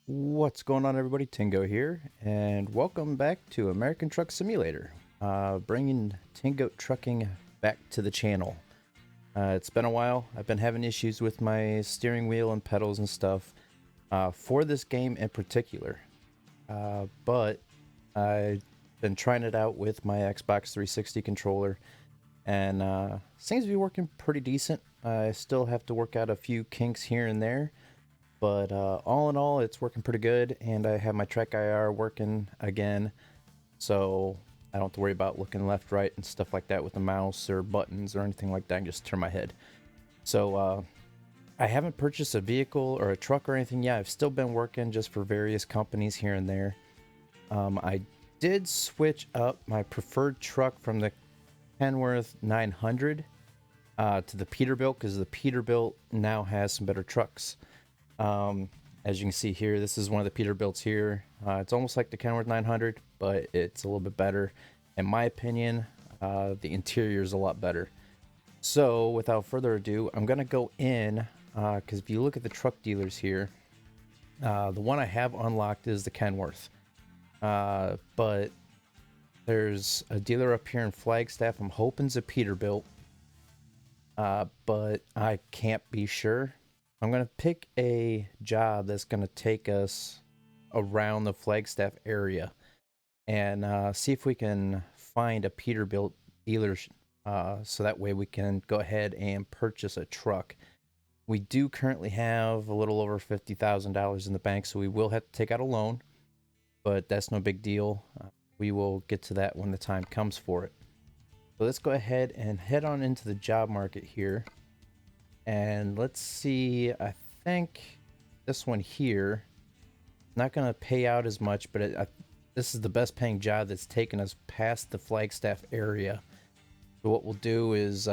What's going on, everybody? Tingo here, and welcome back to American Truck Simulator, bringing Tingoat Trucking back to the channel. It's been a while. I've been having issues with my steering wheel and pedals and stuff for this game in particular, but I've been trying it out with my Xbox 360 controller, and seems to be working pretty decent. I still have to work out a few kinks here and there. But all in all, it's working pretty good, and I have my Track IR working again, so I don't have to worry about looking left, right, and stuff like that with the mouse or buttons or anything like that. I can just turn my head. So I haven't purchased a vehicle or a truck or anything yet. I've still been working just for various companies here and there. I did switch up my preferred truck from the Kenworth 900 to the Peterbilt, because the Peterbilt now has some better trucks. As you can see here, this is one of the Peterbilts here. It's almost like the Kenworth 900, but it's a little bit better. In my opinion, the interior is a lot better. So without further ado, I'm going to go in, because if you look at the truck dealers here, the one I have unlocked is the Kenworth. But there's a dealer up here in Flagstaff. I'm hoping it's a Peterbilt, but I can't be sure. I'm going to pick a job that's going to take us around the Flagstaff area and see if we can find a Peterbilt dealer, so that way we can go ahead and purchase a truck. We do currently have a little over $50,000 in the bank, so we will have to take out a loan, but that's no big deal. We will get to that when the time comes for it. So let's go ahead and head on into the job market here. And let's see, I think this one here, not going to pay out as much, but this is the best paying job that's taken us past the Flagstaff area. So what we'll do is,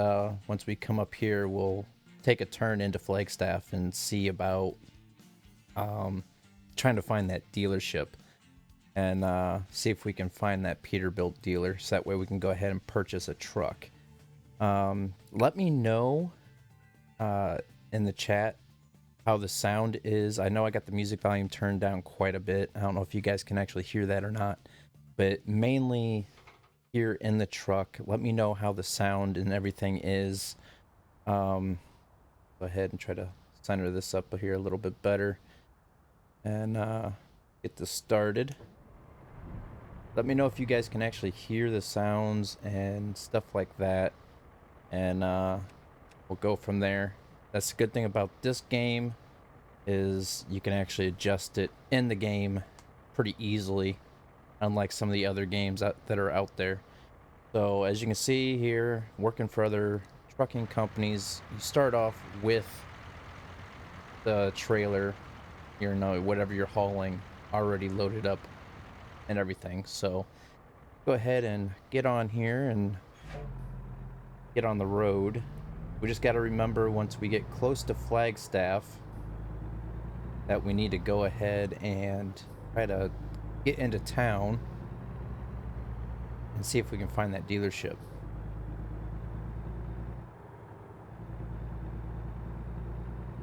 once we come up here, we'll take a turn into Flagstaff and see about trying to find that dealership and see if we can find that Peterbilt dealer, so that way we can go ahead and purchase a truck. Let me know in the chat how the sound is. I know I got the music volume turned down quite a bit. I don't know if you guys can actually hear that or not, but mainly here in the truck, let me know how the sound and everything is. Go ahead and try to center this up here a little bit better and get this started. Let me know if you guys can actually hear the sounds and stuff like that, and we'll go from there. That's the good thing about this game, is you can actually adjust it in the game pretty easily, unlike some of the other games that are out there. So as you can see here, working for other trucking companies, you start off with the trailer, whatever you're hauling, already loaded up and everything. So go ahead and get on here and get on the road. We just got to remember, once we get close to Flagstaff, that we need to go ahead and try to get into town and see if we can find that dealership.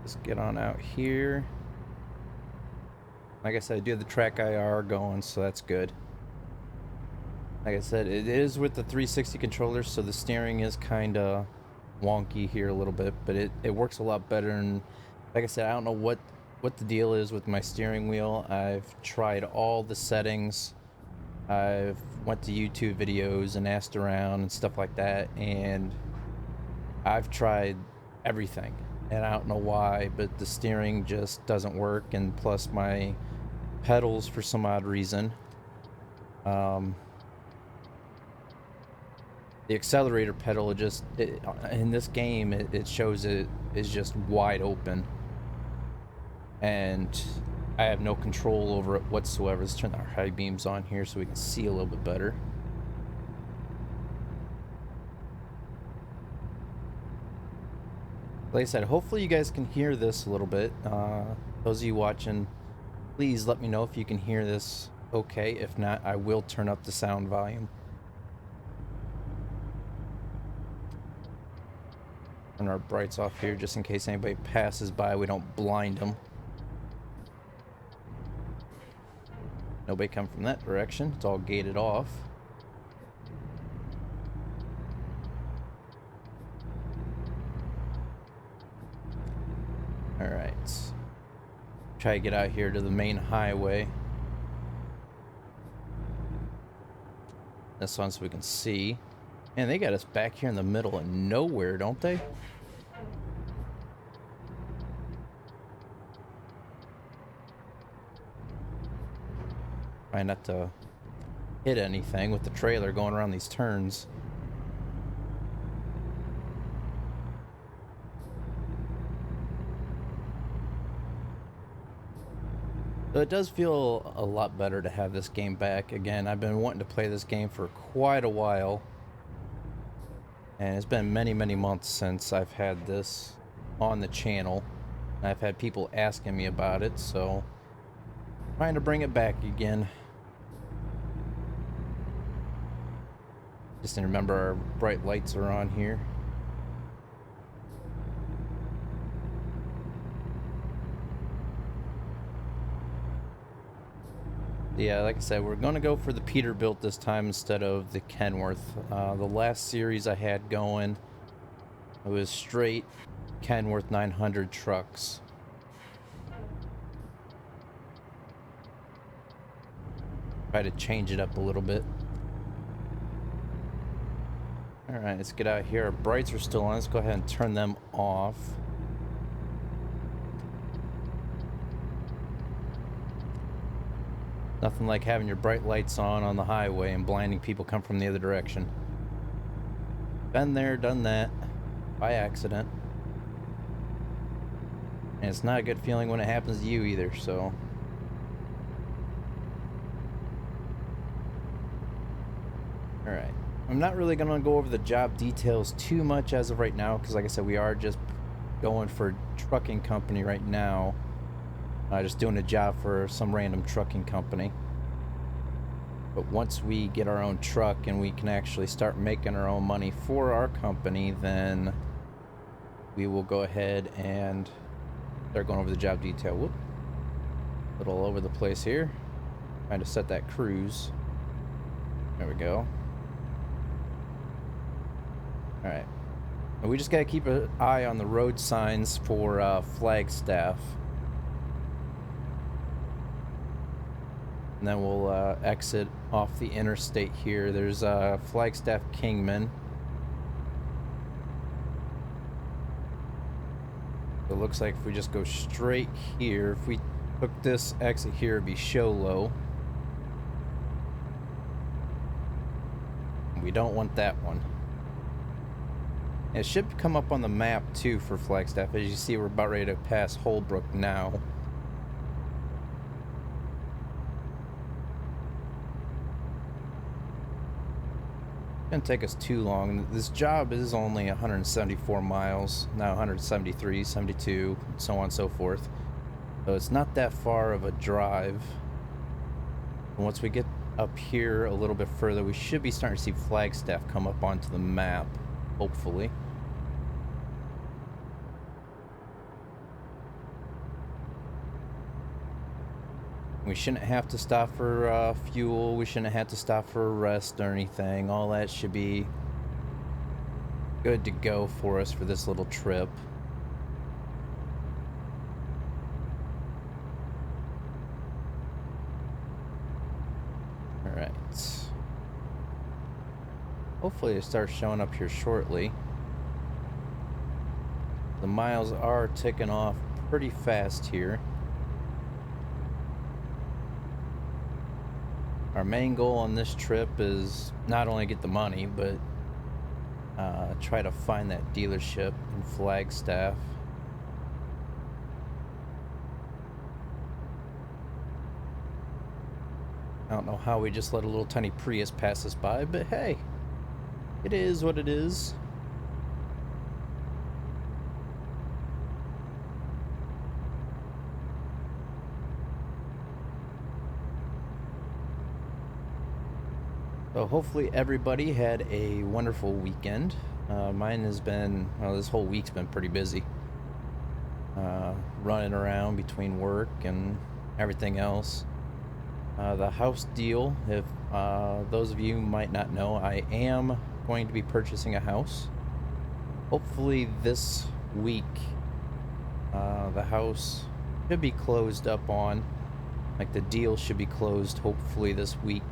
Let's get on out here. Like I said, I do have the Track IR going, so that's good. Like I said, it is with the 360 controller, so the steering is kind of wonky here a little bit, but it works a lot better. And like I said, I don't know what the deal is with my steering wheel. I've tried all the settings. I've went to YouTube videos and asked around and stuff like that, and I've tried everything, and I don't know why, but the steering just doesn't work. And plus my pedals, for some odd reason, the accelerator pedal, in this game, it shows it is just wide open, and I have no control over it whatsoever. Let's turn our high beams on here so we can see a little bit better. Like I said, hopefully you guys can hear this a little bit. Those of you watching, please let me know if you can hear this okay. If not, I will turn up the sound volume. Turn our brights off here just in case anybody passes by, we don't blind them. Nobody come from that direction. It's all gated off. Alright. Try to get out here to the main highway. This one so we can see. Man, they got us back here in the middle of nowhere, don't they? Try not to hit anything with the trailer going around these turns. So it does feel a lot better to have this game back. Again, I've been wanting to play this game for quite a while. And it's been many, many months since I've had this on the channel. I've had people asking me about it, so trying to bring it back again. Just remember our bright lights are on here. Yeah, like I said, we're going to go for the Peterbilt this time instead of the Kenworth. The last series I had going, it was straight Kenworth 900 trucks. Try to change it up a little bit. Alright, let's get out here. Our brights are still on. Let's go ahead and turn them off. Nothing like having your bright lights on the highway and blinding people come from the other direction. Been there, done that, by accident. And it's not a good feeling when it happens to you either, so. Alright. I'm not really going to go over the job details too much as of right now, because like I said, we are just going for a trucking company right now. Just doing a job for some random trucking company. But once we get our own truck and we can actually start making our own money for our company, then we will go ahead and start going over the job detail. Whoop. A little all over the place here. Trying to set that cruise. There we go. Alright. We just gotta keep an eye on the road signs for Flagstaff. And then we'll exit off the interstate here. There's Flagstaff Kingman. So it looks like if we just go straight here, if we took this exit here, it'd be show low. We don't want that one. It should come up on the map too for Flagstaff. As you see, we're about ready to pass Holbrook now. Shouldn't take us too long. This job is only 174 miles, now 173, 72, so on and so forth. So it's not that far of a drive. And once we get up here a little bit further, we should be starting to see Flagstaff come up onto the map, hopefully. We shouldn't have to stop for fuel. We shouldn't have to stop for a rest or anything. All that should be good to go for us for this little trip. All right. Hopefully it starts showing up here shortly. The miles are ticking off pretty fast here. Our main goal on this trip is not only get the money, but try to find that dealership in Flagstaff. I don't know how we just let a little tiny Prius pass us by, but hey, it is what it is. So hopefully everybody had a wonderful weekend. Mine has been, well, this whole week's been pretty busy. Running around between work and everything else. The house deal. If those of you might not know, I am going to be purchasing a house. Hopefully this week, the house should be closed up on. Like the deal should be closed hopefully this week.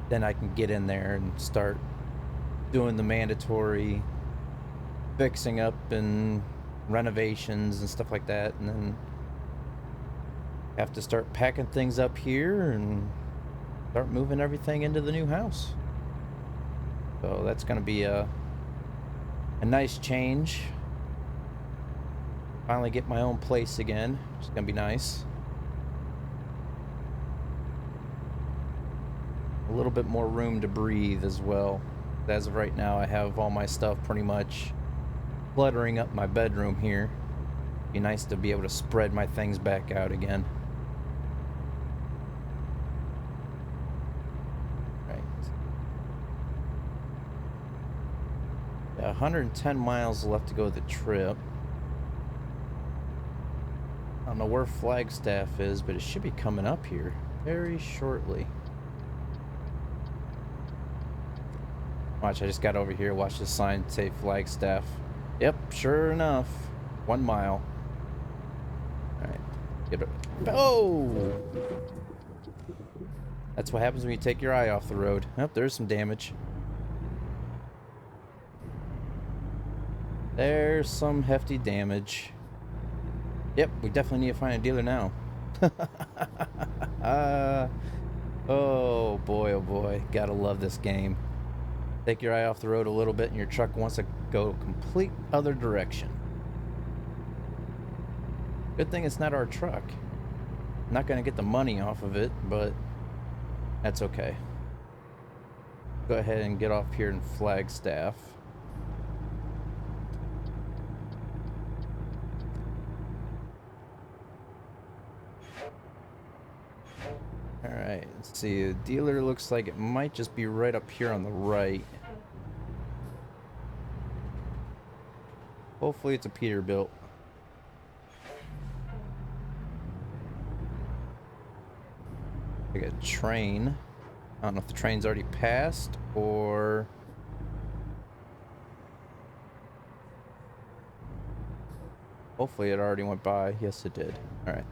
Then I can get in there and start doing the mandatory fixing up and renovations and stuff like that, and then have to start packing things up here and start moving everything into the new house. So that's going to be a nice change. Finally get my own place again, which is going to be nice. A little bit more room to breathe as well. As of right now, I have all my stuff pretty much cluttering up my bedroom here. Be nice to be able to spread my things back out again. Right. Yeah, 110 miles left to go the trip. I don't know where Flagstaff is, but it should be coming up here very shortly. Watch, I just got over here. Watch the sign say Flagstaff. Yep, sure enough. 1 mile. Alright. Get it. Oh! That's what happens when you take your eye off the road. Oh, there's some damage. There's some hefty damage. Yep, we definitely need to find a dealer now. Oh boy. Gotta love this game. Take your eye off the road a little bit and your truck wants to go a complete other direction. Good thing it's not our truck. Not gonna get the money off of it, but that's okay. Go ahead and get off here in Flagstaff. Alright, let's see. The dealer looks like it might just be right up here on the right. Hopefully it's a Peterbilt. Like a train. I don't know if the train's already passed or... Hopefully it already went by. Yes, it did. Alright.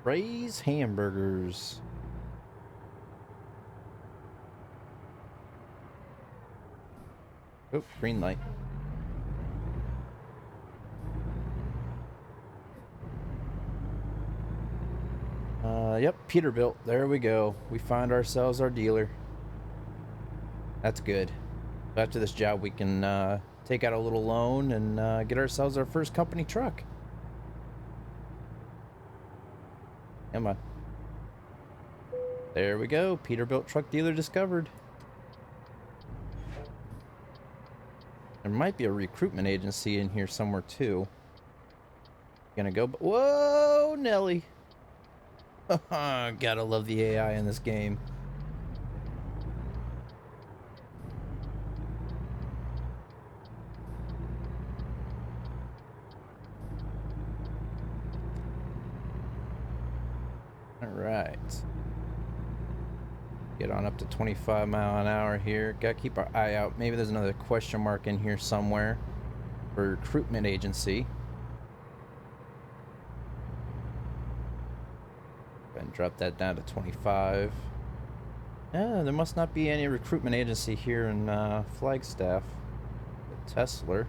Ray's Hamburgers. Oh, green light. Yep, Peterbilt. There we go. We find ourselves our dealer. That's good. After this job, we can take out a little loan and get ourselves our first company truck. Come on. There we go. Peterbilt truck dealer discovered. There might be a recruitment agency in here somewhere too. Gonna go, but whoa, Nelly. Gotta love the AI in this game. All right. Get on up to 25 mile an hour here. Gotta keep our eye out. Maybe there's another question mark in here somewhere for recruitment agency. And drop that down to 25. Yeah, there must not be any recruitment agency here in Flagstaff. Tesla.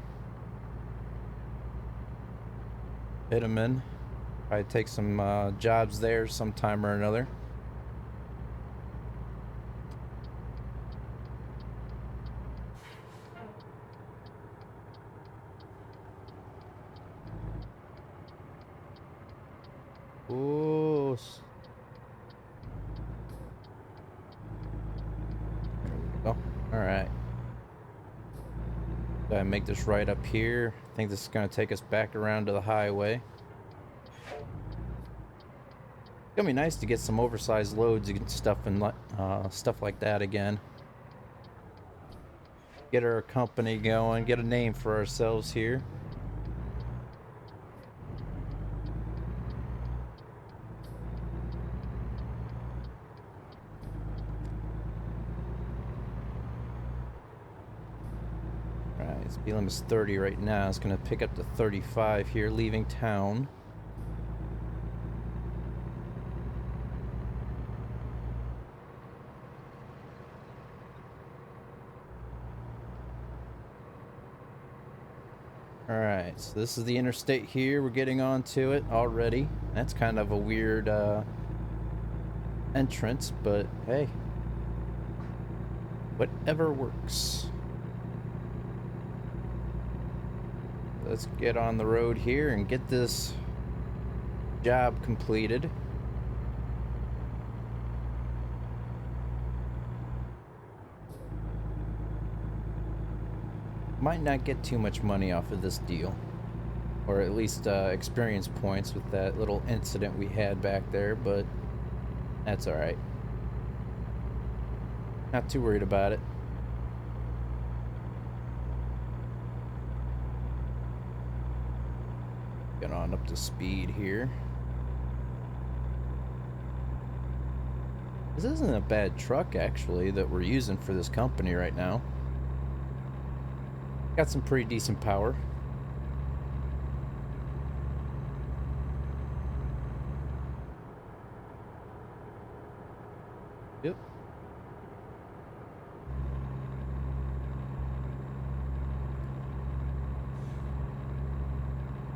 Vitamin. Probably take some jobs there sometime or another. Ooh. There we go. Alright. Gotta make this right up here. I think this is gonna take us back around to the highway. It's gonna be nice to get some oversized loads and stuff and stuff like that again. get our company going, get a name for ourselves here. Alright, speed limit's 30 right now. It's gonna pick up to 35 here, leaving town. Alright, so this is the interstate here. We're getting onto it already. That's kind of a weird entrance, but hey, whatever works. Let's get on the road here and get this job completed. Might not get too much money off of this deal, or at least experience points with that little incident we had back there, but that's alright. Not too worried about it. Get on up to speed here. This isn't a bad truck, actually, that we're using for this company right now. Got some pretty decent power. Yep.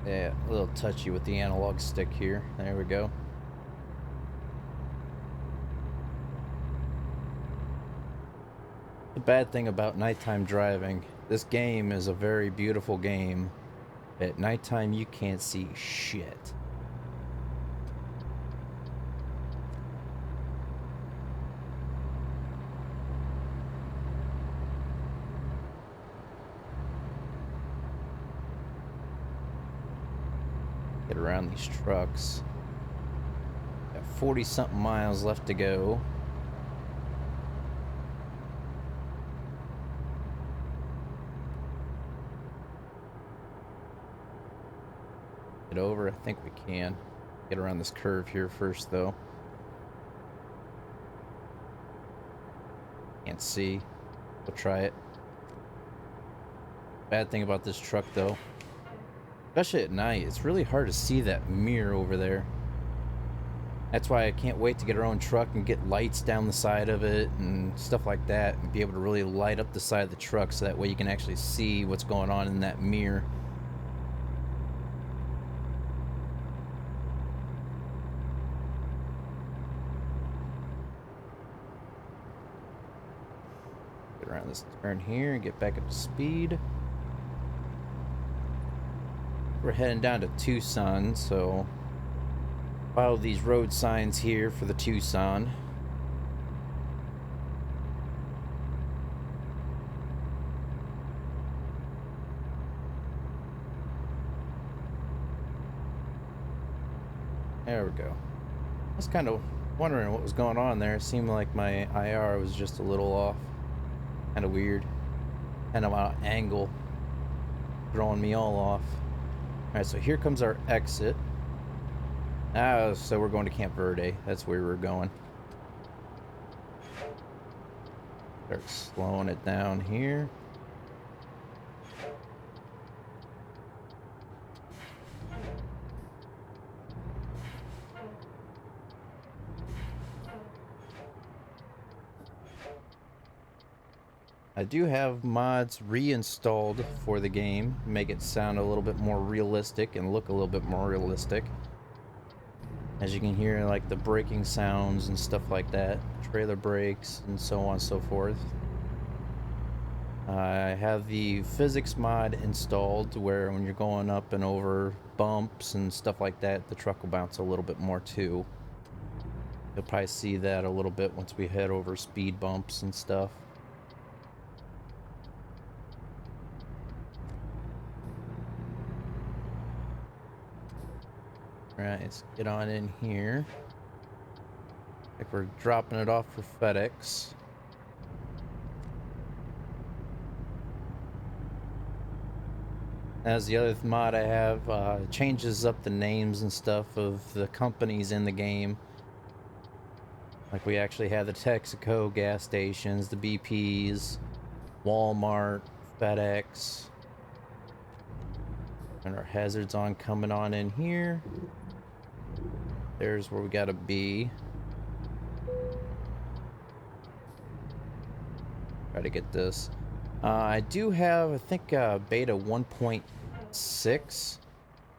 Yeah, a little touchy with the analog stick here. There we go. The bad thing about nighttime driving, this game is a very beautiful game. At nighttime, you can't see shit. Get around these trucks. Got 40-something miles left to go. Get over, I think we can. Get around this curve here first, though. Can't see. We'll try it. Bad thing about this truck, though, especially at night, it's really hard to see that mirror over there. That's why I can't wait to get our own truck and get lights down the side of it and stuff like that, and be able to really light up the side of the truck so that way you can actually see what's going on in that mirror. Get around this turn here and get back up to speed. We're heading down to Tucson, so follow these road signs here for the Tucson. There we go. I was kind of wondering what was going on there. It seemed like my IR was just a little off. Kind of weird. Kind of an angle. Throwing me all off. Alright, so here comes our exit. So we're going to Camp Verde. That's where we're going. Start slowing it down here. I do have mods reinstalled for the game, make it sound a little bit more realistic and look a little bit more realistic. As you can hear, like the braking sounds and stuff like that, trailer brakes and so on and so forth. I have the physics mod installed where when you're going up and over bumps and stuff like that, the truck will bounce a little bit more too. You'll probably see that a little bit once we head over speed bumps and stuff. Alright, let's get on in here. Like we're dropping it off for FedEx. As the other mod I have, changes up the names and stuff of the companies in the game. Like we actually have the Texaco gas stations, the BPs, Walmart, FedEx. And our hazards on coming on in here. There's where we gotta be. Try to get this. I do have, I think, beta 1.6.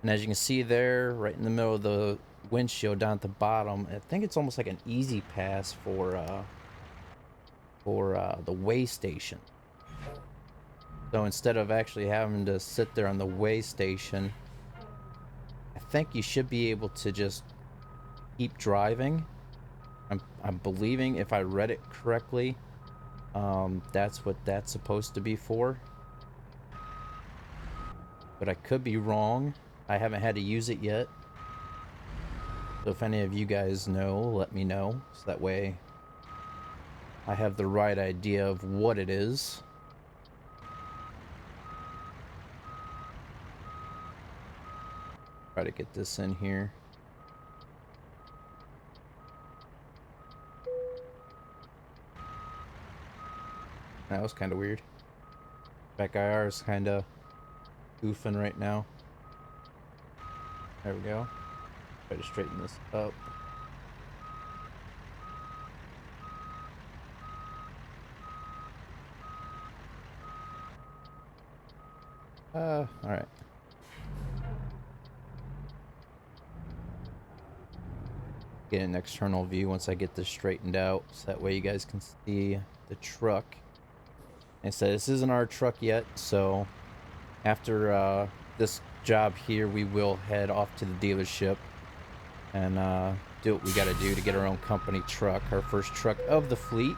And as you can see there, right in the middle of the windshield down at the bottom, I think it's almost like an easy pass for the way station. So instead of actually having to sit there on the way station, I think you should be able to just keep driving. I'm believing, if I read it correctly, that's what that's supposed to be for. But I could be wrong. I haven't had to use it yet. So if any of you guys know, let me know. So that way I have the right idea of what it is. Try to get this in here. That was kind of weird. Back IR is kind of goofing right now. There we go. Try to straighten this up. All right. Get an external view once I get this straightened out, so that way you guys can see the truck. Like I said, this isn't our truck yet, so after this job here, we will head off to the dealership and do what we got to do to get our own company truck, our first truck of the fleet.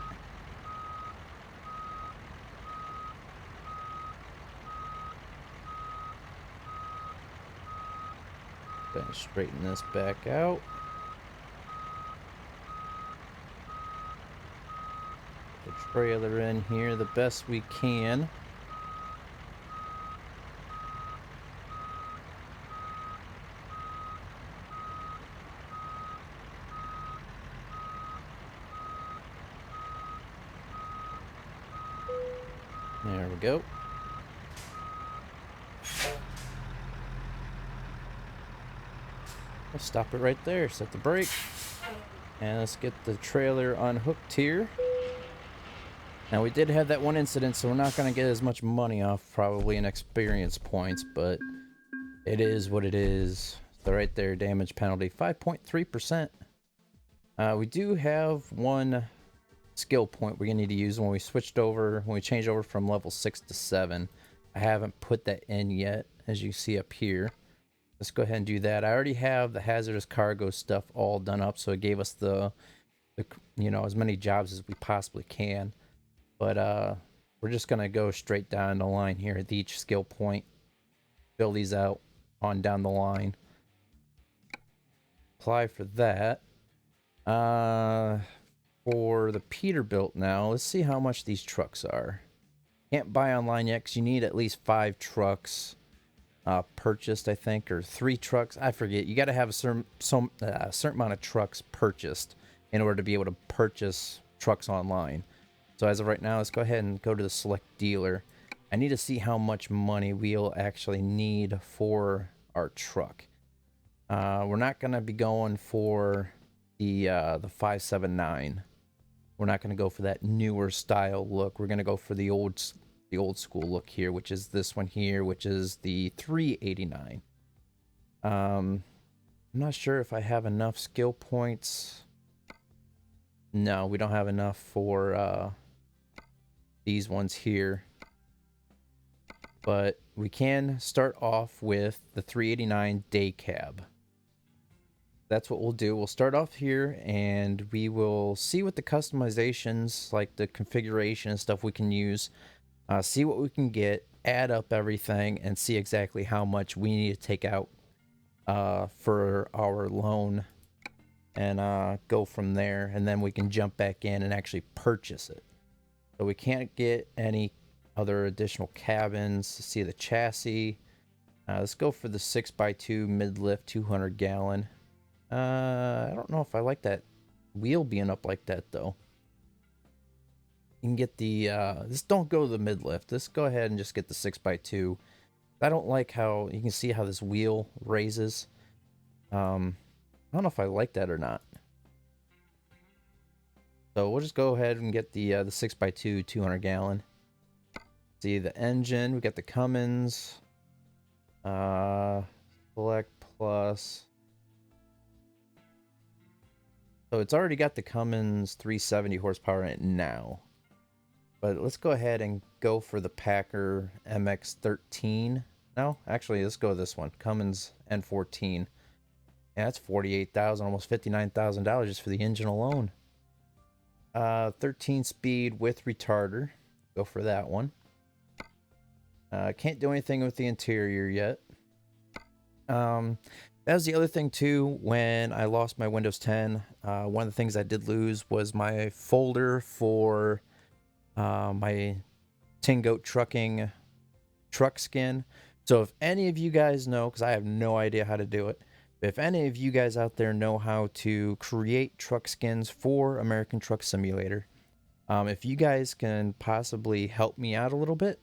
Gonna straighten this back out. The trailer in here the best we can. There we go. We'll stop it right there, set the brake, and let's get the trailer unhooked here. Now we did have that one incident, so we're not going to get as much money off probably in experience points, but it is what it is. So right there, damage penalty, 5.3%. We do have one skill point we're going to need to use when we change over from level 6 to 7. I haven't put that in yet, as you see up here. Let's go ahead and do that. I already have the hazardous cargo stuff all done up, so it gave us the as many jobs as we possibly can. But we're just gonna go straight down the line here at each skill point, fill these out on down the line. Apply for that. For the Peterbilt now, let's see how much these trucks are. Can't buy online yet because you need at least 5 trucks purchased, I think, or 3 trucks. I forget. You got to have a certain amount of trucks purchased in order to be able to purchase trucks online. So as of right now, let's go ahead and go to the select dealer. I need to see how much money we'll actually need for our truck. We're not going to be going for the 579. We're not going to go for that newer style look. We're going to go for the old school look here, which is this one here, which is the 389. I'm not sure if I have enough skill points. No, we don't have enough for these ones here. But we can start off with the 389 day cab. That's what we'll do. We'll start off here and we will see what the customizations, like the configuration and stuff we can use. See what we can get, add up everything, and see exactly how much we need to take out for our loan, and go from there. And then we can jump back in and actually purchase it. So we can't get any other additional cabins. See the chassis. Let's go for the 6x2 mid-lift 200 gallon. I don't know if I like that wheel being up like that though. You can get the, just don't go the mid-lift. Just go ahead and just get the 6x2. I don't like how, you can see how this wheel raises. I don't know if I like that or not. So we'll just go ahead and get the 6x2 200 gallon. See the engine, we got the Cummins. Select plus. So it's already got the Cummins 370 horsepower in it now. But let's go ahead and go for the Packer MX-13. No, actually, let's go with this one. Cummins N14. Yeah, that's $48,000, almost $59,000 just for the engine alone. 13 speed with retarder. Go for that one. Can't do anything with the interior yet. That was the other thing too. When I lost my Windows 10, one of the things I did lose was my folder for my Tingoat Trucking truck skin. So if any of you guys know, because I have no idea how to do it, but if any of you guys out there know how to create truck skins for American Truck Simulator, if you guys can possibly help me out a little bit,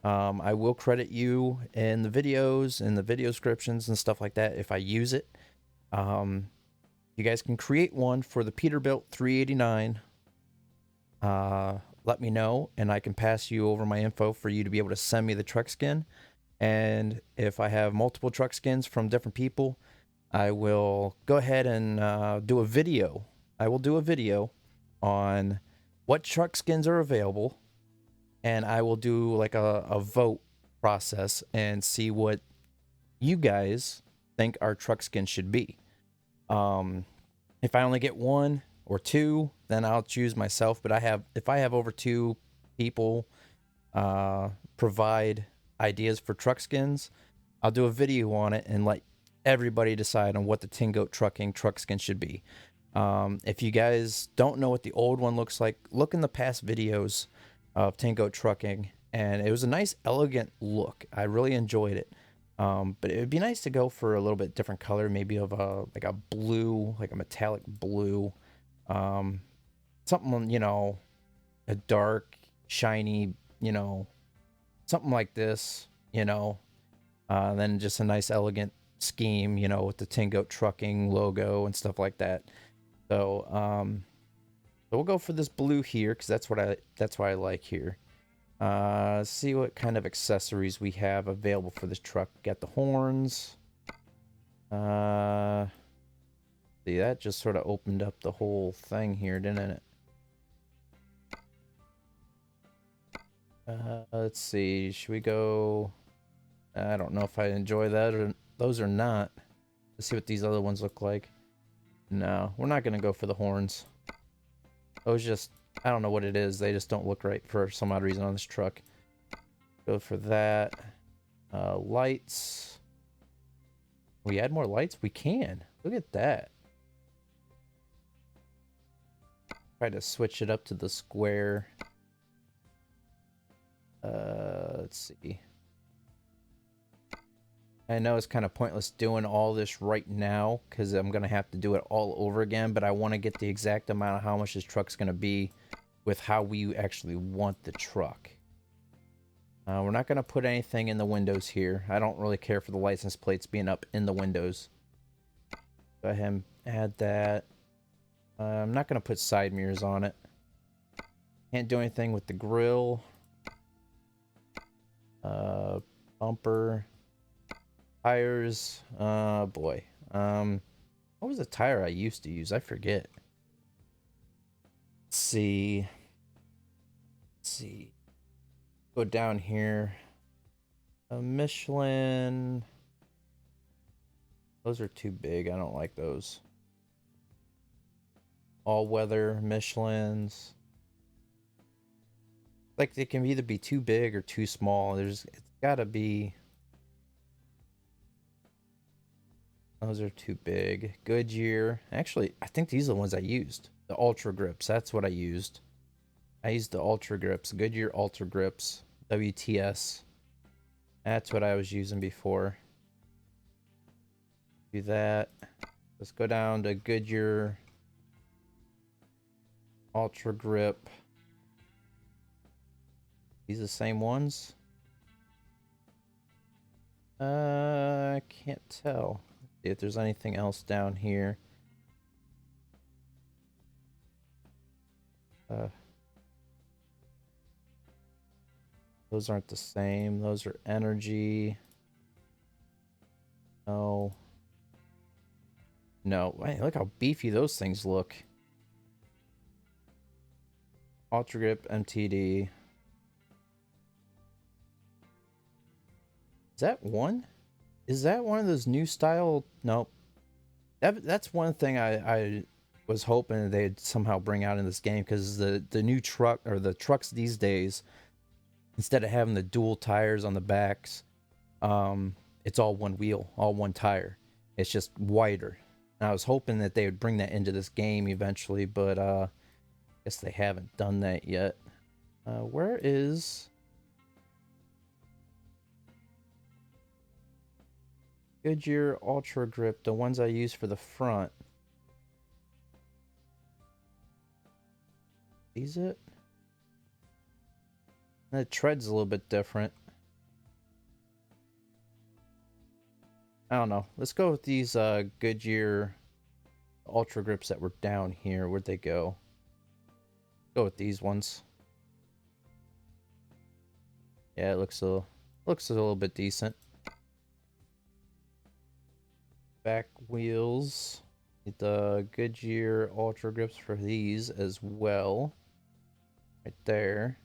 I will credit you in the videos and the video descriptions and stuff like that if I use it. You guys can create one for the Peterbilt 389. Let me know and I can pass you over my info for you to be able to send me the truck skin. And if I have multiple truck skins from different people, I will go ahead and do a video. I will do a video on what truck skins are available, and I will do like a vote process and see what you guys think our truck skin should be. If I only get one or two, then I'll choose myself. But if I have over two people provide ideas for truck skins, I'll do a video on it and let everybody decide on what the Tingoat Trucking truck skin should be. If you guys don't know what the old one looks like, look in the past videos of Tingoat Trucking, and it was a nice elegant look. I really enjoyed it. But it would be nice to go for a little bit different color, maybe of like a blue, like a metallic blue, something, you know, a dark, shiny, you know, something like this, you know, then just a nice elegant scheme, you know, with the Tingoat Trucking logo and stuff like that. So, so we'll go for this blue here because that's what I like here. See what kind of accessories we have available for this truck. Got the horns. See, that just sort of opened up the whole thing here, didn't it? Let's see. Should we go? I don't know if I enjoy that or those or not. Let's see what these other ones look like. No, we're not gonna go for the horns. Those just, I don't know what it is. They just don't look right for some odd reason on this truck. Go for that. Lights. Can we add more lights? We can. Look at that. Try to switch it up to the square. Let's see. I know it's kind of pointless doing all this right now because I'm going to have to do it all over again, but I want to get the exact amount of how much this truck's going to be with how we actually want the truck. We're not going to put anything in the windows here. I don't really care for the license plates being up in the windows. Go ahead and add that. I'm not going to put side mirrors on it. Can't do anything with the grill. Bumper. Tires. Boy. What was the tire I used to use? I forget. Let's see. Go down here. Michelin. Those are too big. I don't like those. All-weather Michelins. Like they can either be too big or too small. It's gotta be. Those are too big. Goodyear. Actually, I think these are the ones I used. The Ultra Grips. That's what I used. I used the Ultra Grips. Goodyear Ultra Grips. WTS. That's what I was using before. Do that. Let's go down to Goodyear Ultra Grip. These the same ones? I can't tell. Let's see if there's anything else down here. Those aren't the same. Those are energy. No. No. Hey, look how beefy those things look. Ultra Grip MTD. Is that one? Is that one of those new style? Nope. That's one thing I was hoping they'd somehow bring out in this game, because the new truck, or the trucks these days, instead of having the dual tires on the backs, it's all one wheel, all one tire. It's just wider. And I was hoping that they would bring that into this game eventually, but I guess they haven't done that yet. Where is Goodyear Ultra Grip, the ones I use for the front? These it? The tread's a little bit different. I don't know. Let's go with these Goodyear Ultra Grips that were down here. Where'd they go? Go with these ones. Yeah, it looks a little bit decent. Back wheels. Need the Goodyear Ultra Grips for these as well. Right there.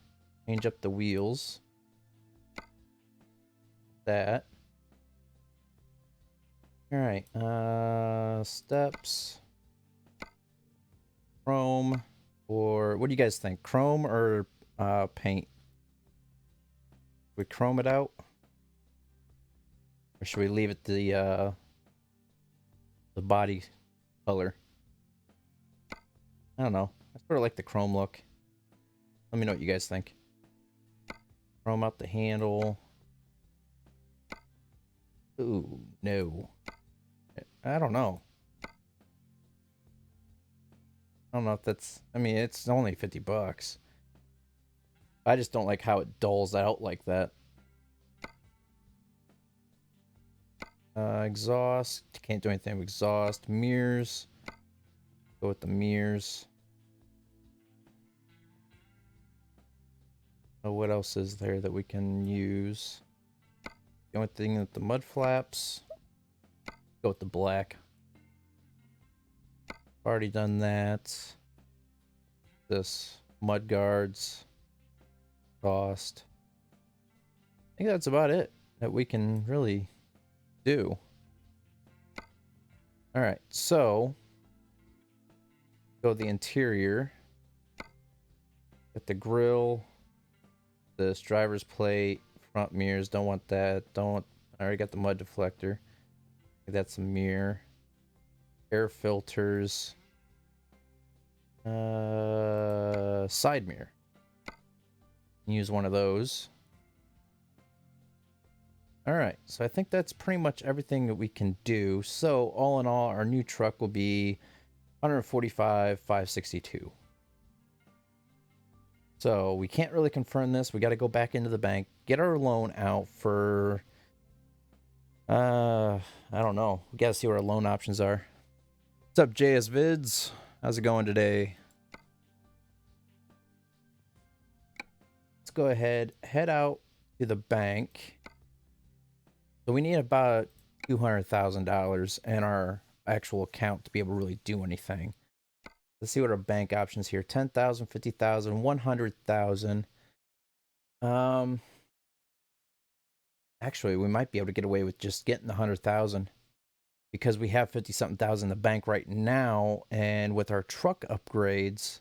Change up the wheels. That. Alright, steps. Chrome. Or what do you guys think? Chrome or paint? We chrome it out? Or should we leave it the body color? I don't know. I sort of like the chrome look. Let me know what you guys think. Chrome out the handle. Ooh, no. I don't know. I don't know if that's... I mean, it's only 50 bucks. I just don't like how it dulls out like that. Exhaust. Can't do anything with exhaust. Mirrors. Go with the mirrors. Oh, what else is there that we can use? The only thing with the mud flaps. Go with the black. Already done that. This mud guards. Cost. I think that's about it that we can really do. Alright, so go the interior. Get the grill. This driver's plate. Front mirrors. Don't want that. I already got the mud deflector. That's a mirror. Air filters. Side mirror. Use one of those. Alright, so I think that's pretty much everything that we can do. So, all in all, our new truck will be $145,562. So, we can't really confirm this. We got to go back into the bank, get our loan out for... I don't know. We got to see what our loan options are. What's up, JS Vids? How's it going today? Let's go ahead, head out to the bank. So we need about $200,000 in our actual account to be able to really do anything. Let's see what our bank options here. 10,000, 50,000, 100,000. Actually, we might be able to get away with just getting the 100,000 because we have 50-something thousand in the bank right now, and with our truck upgrades,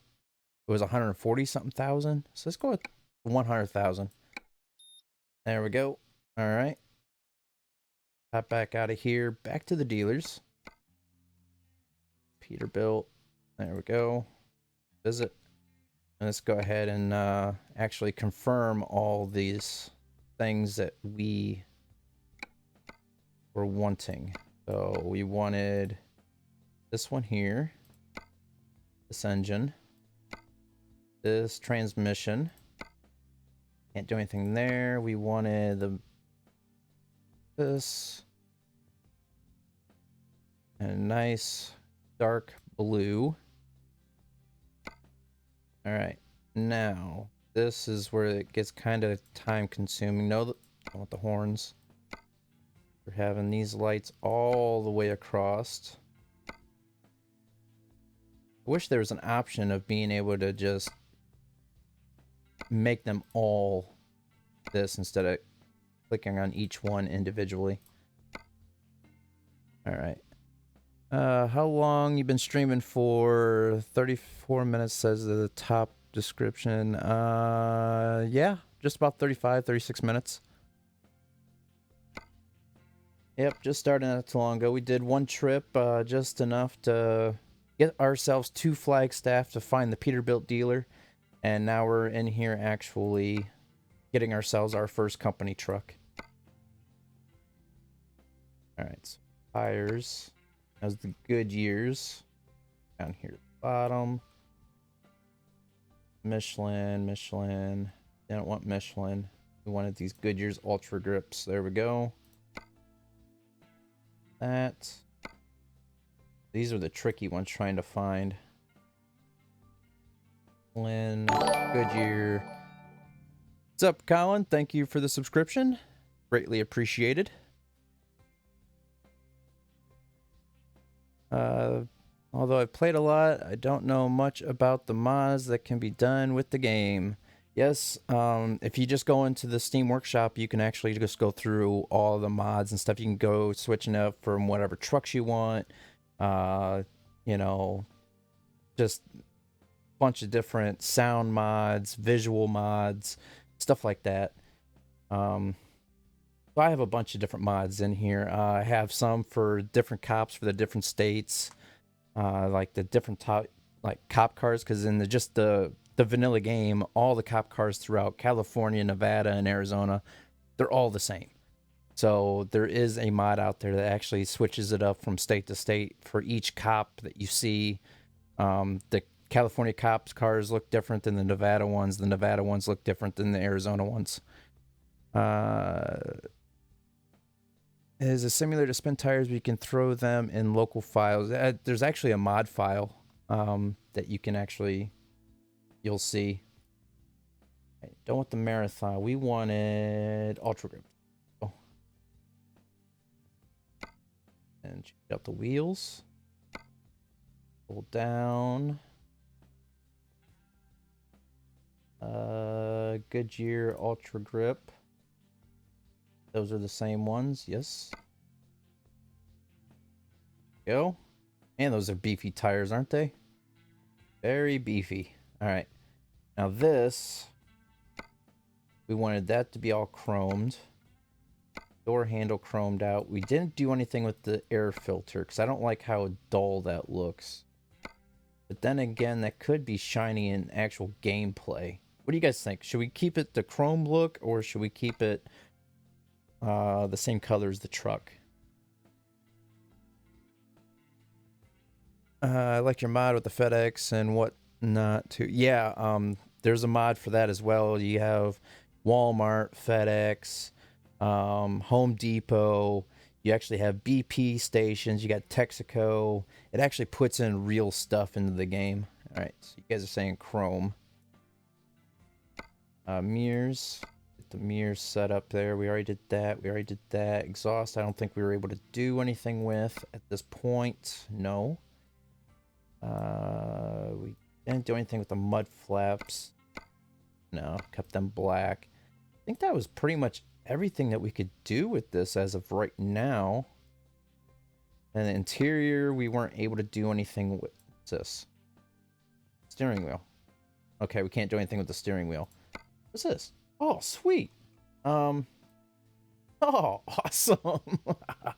it was 140-something thousand. So let's go with 100,000. There we go. All right. Hop back out of here. Back to the dealers. Peterbilt. There we go. Visit. And let's go ahead and actually confirm all these things that we were wanting. So we wanted this one here, this engine, this transmission. Can't do anything there. We wanted this, and a nice dark blue. All right, now this is where it gets kind of time consuming. No, I want the horns. We're having these lights all the way across. I wish there was an option of being able to just make them all this instead of clicking on each one individually. All right. How long you been streaming for? 34 minutes says at the top description. Yeah, just about 35, 36 minutes. Yep, just started not too long ago. We did one trip, just enough to get ourselves 2 Flagstaff to find the Peterbilt dealer. And now we're in here actually getting ourselves our first company truck. Alright, so tires. As the Goodyears. Down here at the bottom. Michelin. Didn't want Michelin. We wanted these Goodyears Ultra Grips. There we go. That. These are the tricky ones trying to find. Michelin, Goodyear. What's up, Colin? Thank you for the subscription. Greatly appreciated. Although I've played a lot, I don't know much about the mods that can be done with the game. Yes, if you just go into the Steam Workshop, you can actually just go through all the mods and stuff. You can go switching up from whatever trucks you want. You know, just a bunch of different sound mods, visual mods, stuff like that. So I have a bunch of different mods in here. I have some for different cops for the different states, like the different cop cars, because in the vanilla game, all the cop cars throughout California, Nevada, and Arizona, they're all the same. So there is a mod out there that actually switches it up from state to state for each cop that you see. The California cops cars look different than the Nevada ones. The Nevada ones look different than the Arizona ones. Is a simulator to spin tires, but you can throw them in local files. There's actually a mod file that you can you'll see. Don't want the marathon. We wanted Ultra Grip. Oh. And check out the wheels. Pull down. Goodyear Ultra Grip. Those are the same ones, yes. Go. And those are beefy tires, aren't they? Very beefy. Alright. Now this, we wanted that to be all chromed. Door handle chromed out. We didn't do anything with the air filter because I don't like how dull that looks. But then again, that could be shiny in actual gameplay. What do you guys think? Should we keep it the chrome look or should we keep it the same color as the truck? I like your mod with the FedEx and whatnot too. Yeah, there's a mod for that as well. You have Walmart, FedEx, Home Depot. You actually have BP stations. You got Texaco. It actually puts in real stuff into the game. All right, so you guys are saying chrome. Mirrors. Get the mirrors set up there. We already did that. Exhaust, I don't think we were able to do anything with at this point. No. We didn't do anything with the mud flaps. No, kept them black. I think that was pretty much everything that we could do with this as of right now. And the interior, we weren't able to do anything with this. Steering wheel. Okay, we can't do anything with the steering wheel. What's this? Oh, sweet. Oh, awesome.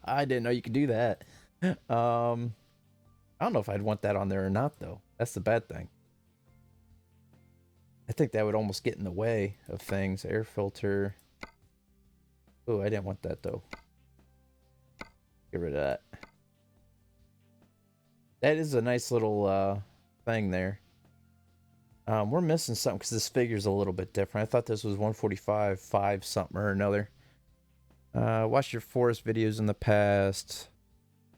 I didn't know you could do that. I don't know if I'd want that on there or not, though. That's the bad thing. I think that would almost get in the way of things. Air filter. Oh, I didn't want that though. Get rid of that. That is a nice little thing there. We're missing something because this figure's a little bit different. I thought this was 145, 5 something or another. Watched your forest videos in the past.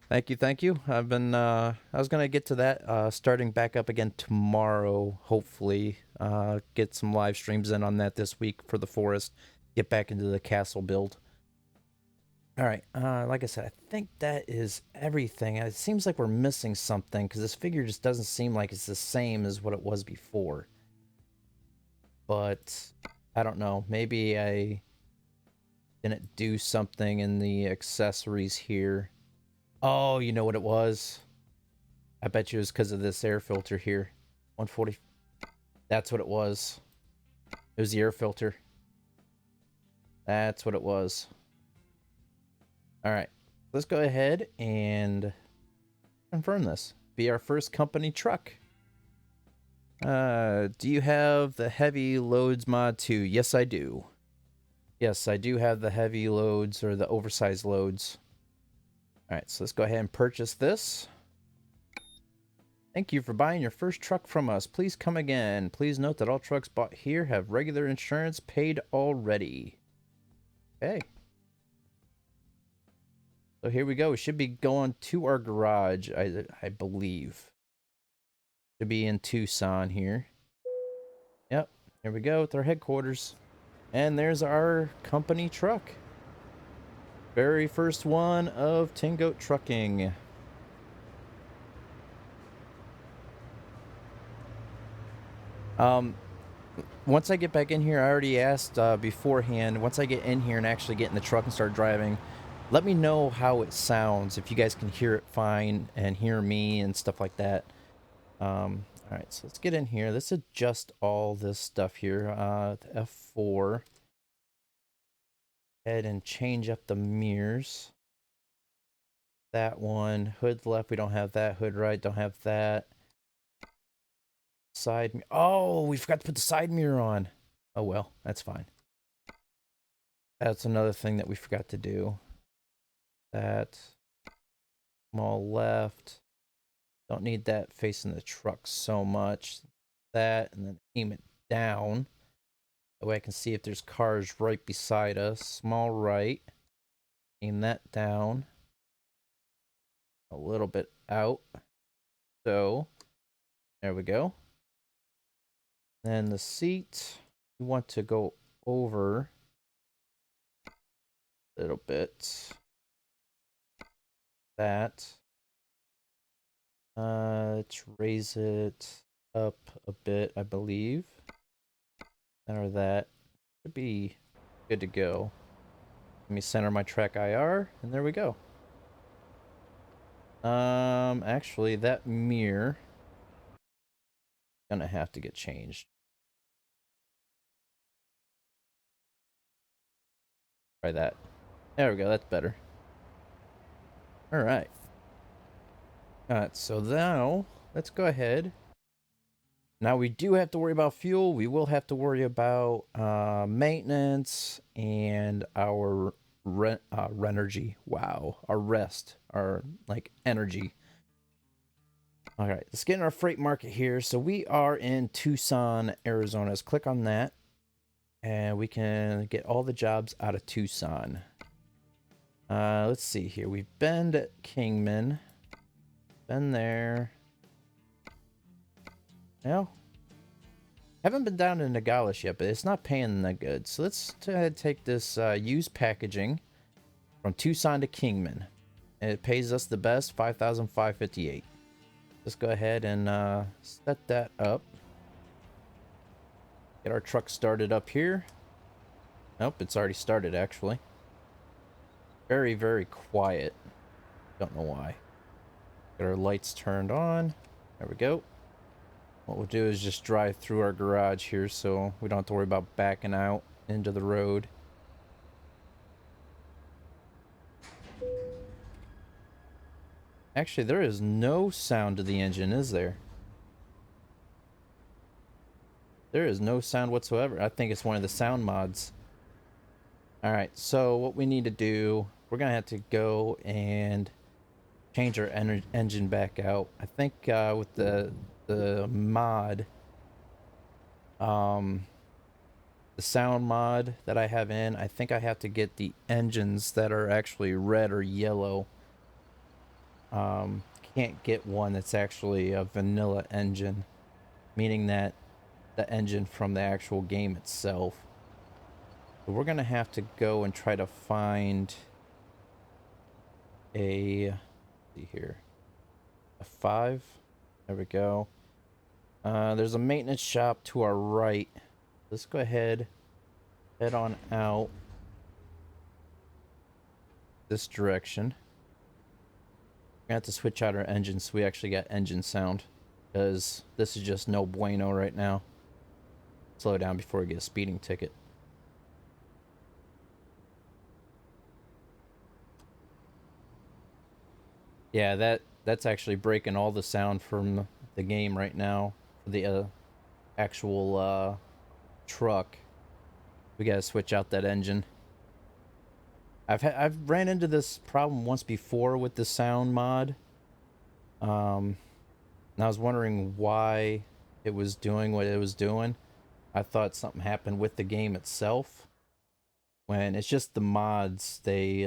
Thank you, thank you. I was gonna get to that starting back up again tomorrow, hopefully. Get some live streams in on that this week for the forest. Get back into the castle build. All right, like I said, I think that is everything. It seems like we're missing something because this figure just doesn't seem like it's the same as what it was before. But I don't know. Maybe I didn't do something in the accessories here. Oh, you know what it was? I bet you it was because of this air filter here. 140. That's what it was. It was the air filter. That's what it was. All right. Let's go ahead and confirm this. Be our first company truck. Do you have the heavy loads mod too? Yes, I do. Yes, I do have the heavy loads or the oversized loads. All right, so let's go ahead and purchase this. Thank you for buying your first truck from us. Please come again. Please note that all trucks bought here have regular insurance paid already. Okay. So here we go. We should be going to our garage, I believe. Should be in Tucson here. Yep, here we go with our headquarters. And there's our company truck. Very first one of Tingoat Trucking. Once I get back in here, I already asked beforehand, once I get in here and actually get in the truck and start driving, let me know how it sounds, if you guys can hear it fine and hear me and stuff like that. Alright, so let's get in here. Let's adjust all this stuff here. The F4. Head and change up the mirrors. That one. Hood left, we don't have that. Hood right, don't have that. Side. Oh, we forgot to put the side mirror on. Oh well, that's fine. That's another thing that we forgot to do. That. Small left. Don't need that facing the truck so much. That, and then aim it down. That way I can see if there's cars right beside us. Small right. Aim that down. A little bit out. So, there we go. Then the seat, we want to go over a little bit. That. Let's raise it up a bit, I believe. Or that. Should be good to go. Let me center my track IR, and there we go. Actually, that mirror gonna have to get changed. Try that. There we go, that's better. Alright. Alright, so now, let's go ahead. Now we do have to worry about fuel. We will have to worry about maintenance and our energy. Wow, our rest, our like energy. All right, let's get in our freight market here. So we are in Tucson, Arizona. Let's click on that, and we can get all the jobs out of Tucson. Let's see here. We've been to Kingman, been there. Well, haven't been down to Nogales yet, but it's not paying that good. So let's go ahead and take this used packaging from Tucson to Kingman. And it pays us the best, $5,558. Let's go ahead and set that up. Get our truck started up here. Nope, it's already started actually. Very, very quiet. Don't know why. Get our lights turned on. There we go. What we'll do is just drive through our garage here so we don't have to worry about backing out into the road. Actually, there is no sound to the engine, is there? There is no sound whatsoever. I think it's one of the sound mods. All right, so what we need to do, we're gonna have to go and change our engine back out. I think with the mod, um, the sound mod that I have in, I think I have to get the engines that are actually red or yellow. Can't get one that's actually a vanilla engine, meaning that the engine from the actual game itself. So we're gonna have to go and try to find a, let's see here, a 5. There we go. There's a maintenance shop to our right. Let's go ahead, head on out this direction. We're gonna have to switch out our engine so we actually got engine sound, because this is just no bueno right now. Slow down before we get a speeding ticket. Yeah, that's actually breaking all the sound from the game right now for the actual truck. We gotta switch out that engine. I've ran into this problem once before with the sound mod. And I was wondering why it was doing what it was doing. I thought something happened with the game itself, when it's just the mods, they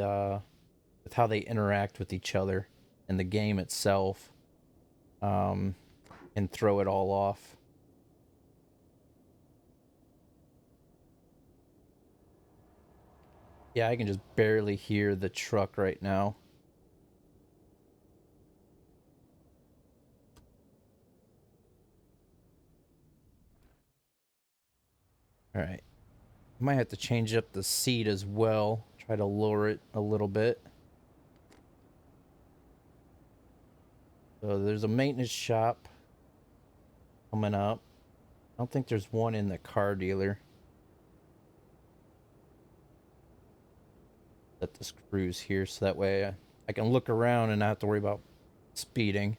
with how they interact with each other in the game itself, and throw it all off. Yeah, I can just barely hear the truck right now. All right. Might have to change up the seat as well. Try to lower it a little bit. So there's a maintenance shop coming up. I don't think there's one in the car dealer. Set the screws here so that way I can look around and not have to worry about speeding.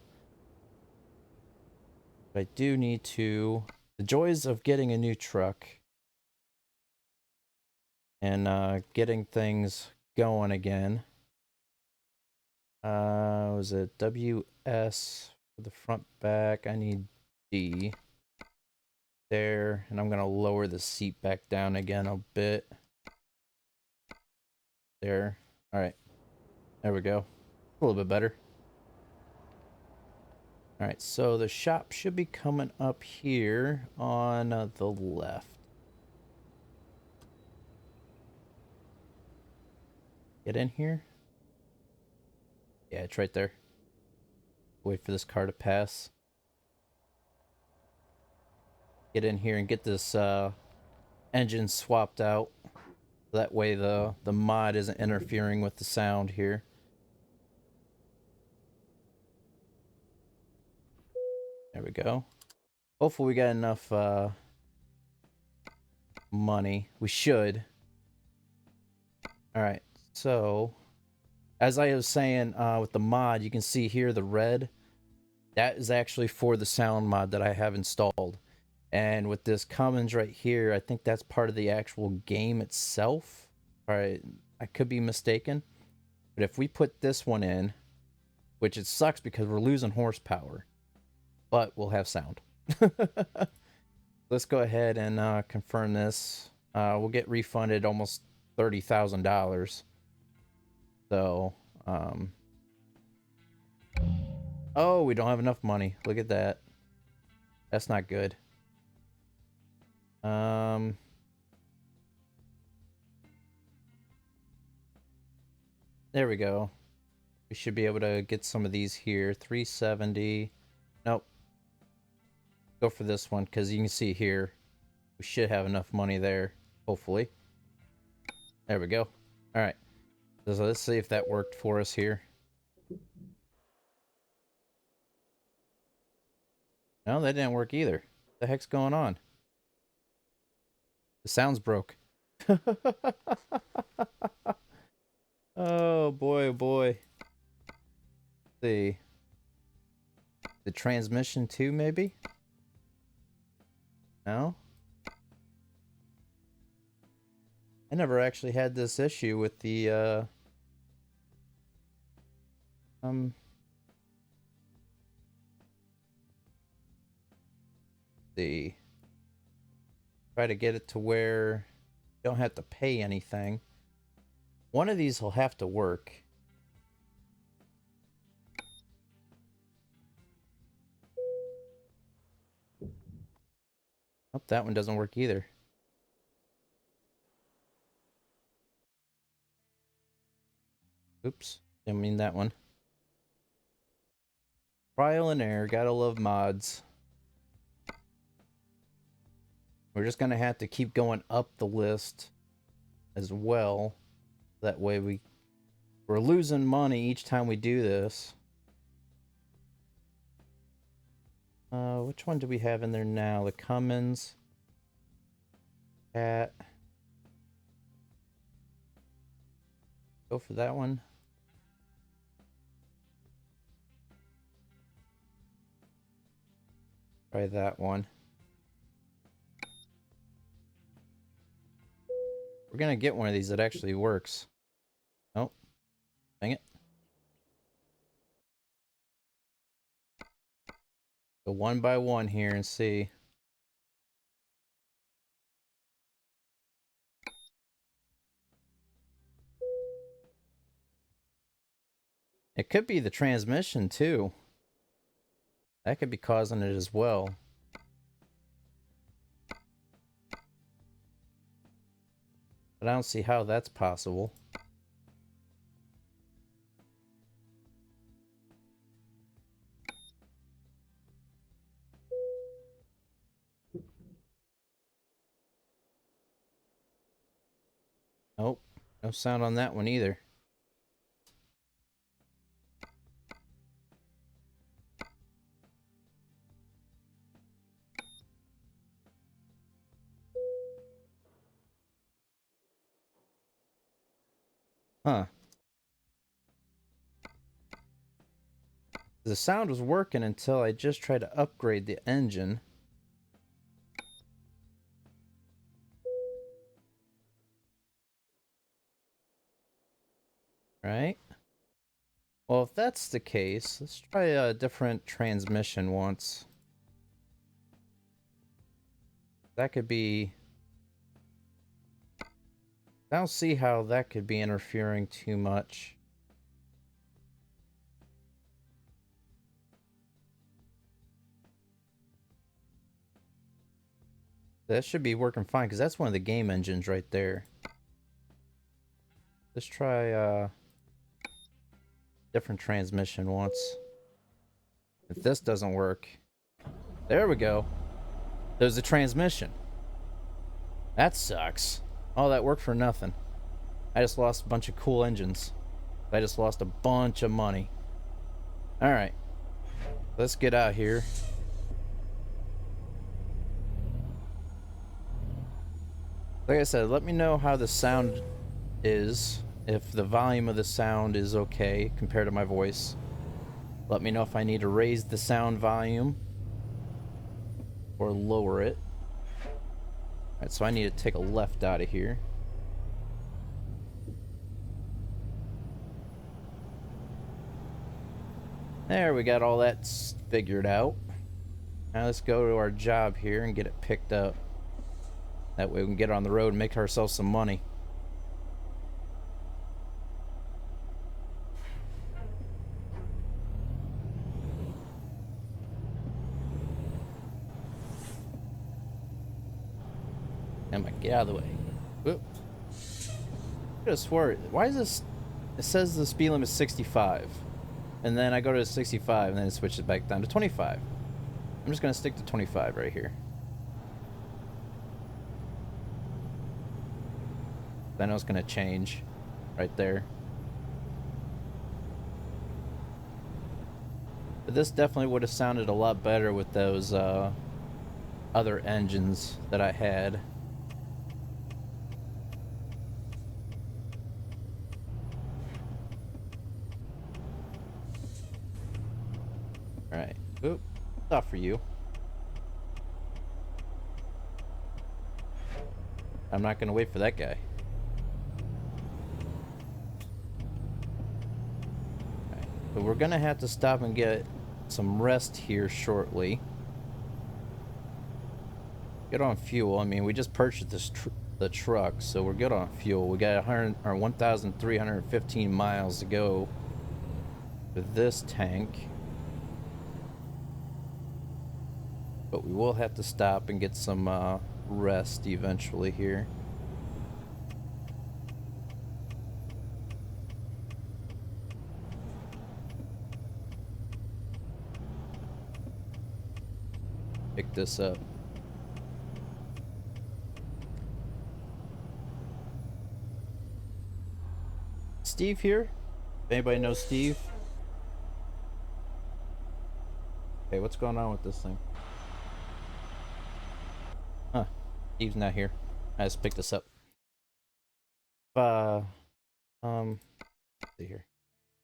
But I do need to... The joys of getting a new truck and getting things going again. Was it WS for the front back? I need D there, and I'm gonna lower the seat back down again a bit. There. All right. There we go. A little bit better. All right, so the shop should be coming up here on the left. Get in here. Yeah, it's right there. Wait for this car to pass. Get in here and get this engine swapped out. That way the mod isn't interfering with the sound here. There we go. Hopefully we got enough money. We should. All right, so as I was saying with the mod, you can see here the red. That is actually for the sound mod that I have installed. And with this Commons right here, I think that's part of the actual game itself. All right, I could be mistaken. But if we put this one in, which it sucks because we're losing horsepower, but we'll have sound. Let's go ahead and confirm this. We'll get refunded almost $30,000. So, oh, we don't have enough money. Look at that. That's not good. There we go. We should be able to get some of these here. 370. Nope. Go for this one, because you can see here, we should have enough money there, hopefully. There we go. All right. So let's see if that worked for us here. No, that didn't work either. What the heck's going on? The sound's broke. Oh boy, oh boy. Let's see. The transmission too, maybe? No? I never actually had this issue with the try to get it to where you don't have to pay anything. One of these will have to work. Oh, that one doesn't work either. Oops, didn't mean that one. Trial and error, gotta love mods. We're just gonna have to keep going up the list as well. That way we're losing money each time we do this. Which one do we have in there now? The Cummins. Cat. Go for that one. Try that one. We're gonna get one of these that actually works. Oh, dang it. Go one by one here and see. It could be the transmission too. That could be causing it as well. But I don't see how that's possible. Nope, no sound on that one either. Huh. The sound was working until I just tried to upgrade the engine. Right? Well, if that's the case, let's try a different transmission once. That could be... I don't see how that could be interfering too much. That should be working fine, because that's one of the game engines right there. Let's try different transmission once. If this doesn't work... There we go. There's the transmission. That sucks. Oh, that worked for nothing. I just lost a bunch of cool engines. I just lost a bunch of money. Alright. Let's get out here. Like I said, let me know how the sound is. If the volume of the sound is okay compared to my voice. Let me know if I need to raise the sound volume or lower it. Alright, so I need to take a left out of here. There, we got all that figured out. Now let's go to our job here and get it picked up. That way we can get on the road and make ourselves some money. Emma, get out of the way. Whoop. I could have swore, why is this? It says the speed limit is 65. And then I go to 65 and then it switches back down to 25. I'm just going to stick to 25 right here. I know it's going to change right there. But this definitely would have sounded a lot better with those other engines that I had. Alright. Oop. Stop for you. I'm not going to wait for that guy. So we're gonna have to stop and get some rest here shortly. Good on fuel. I mean, we just purchased the truck, so we're good on fuel. We got 1,315 miles to go with this tank. But we will have to stop and get some rest eventually here. Pick this up. Steve here? If anybody knows Steve? Hey, what's going on with this thing? Huh. Steve's not here. I just picked this up. Let's see here.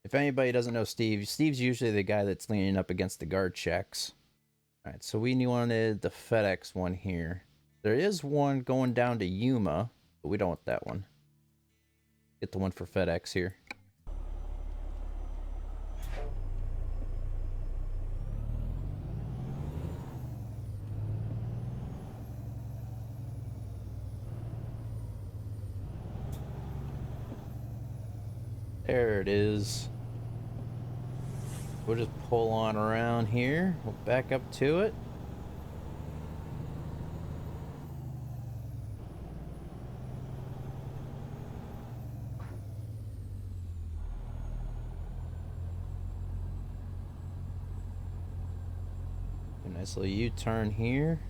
If anybody doesn't know Steve, Steve's usually the guy that's leaning up against the guard checks. Alright, so we wanted the FedEx one here. There is one going down to Yuma, but we don't want that one. Get the one for FedEx here. There it is. We'll just pull on around here. We'll back up to it. A nice little U-turn here.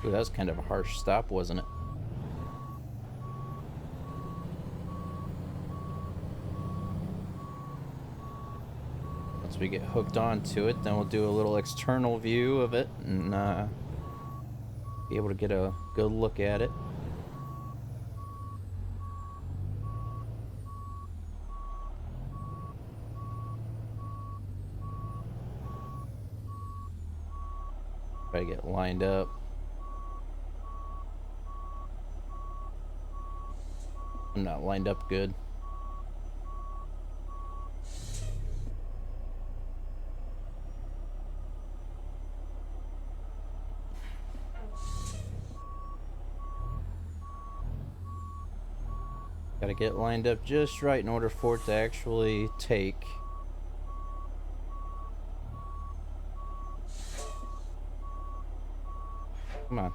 Ooh, that was kind of a harsh stop, wasn't it? Once we get hooked onto it, then we'll do a little external view of it and be able to get a good look at it. Try to get lined up. I'm not lined up good. Gotta get lined up just right in order for it to actually take. Come on.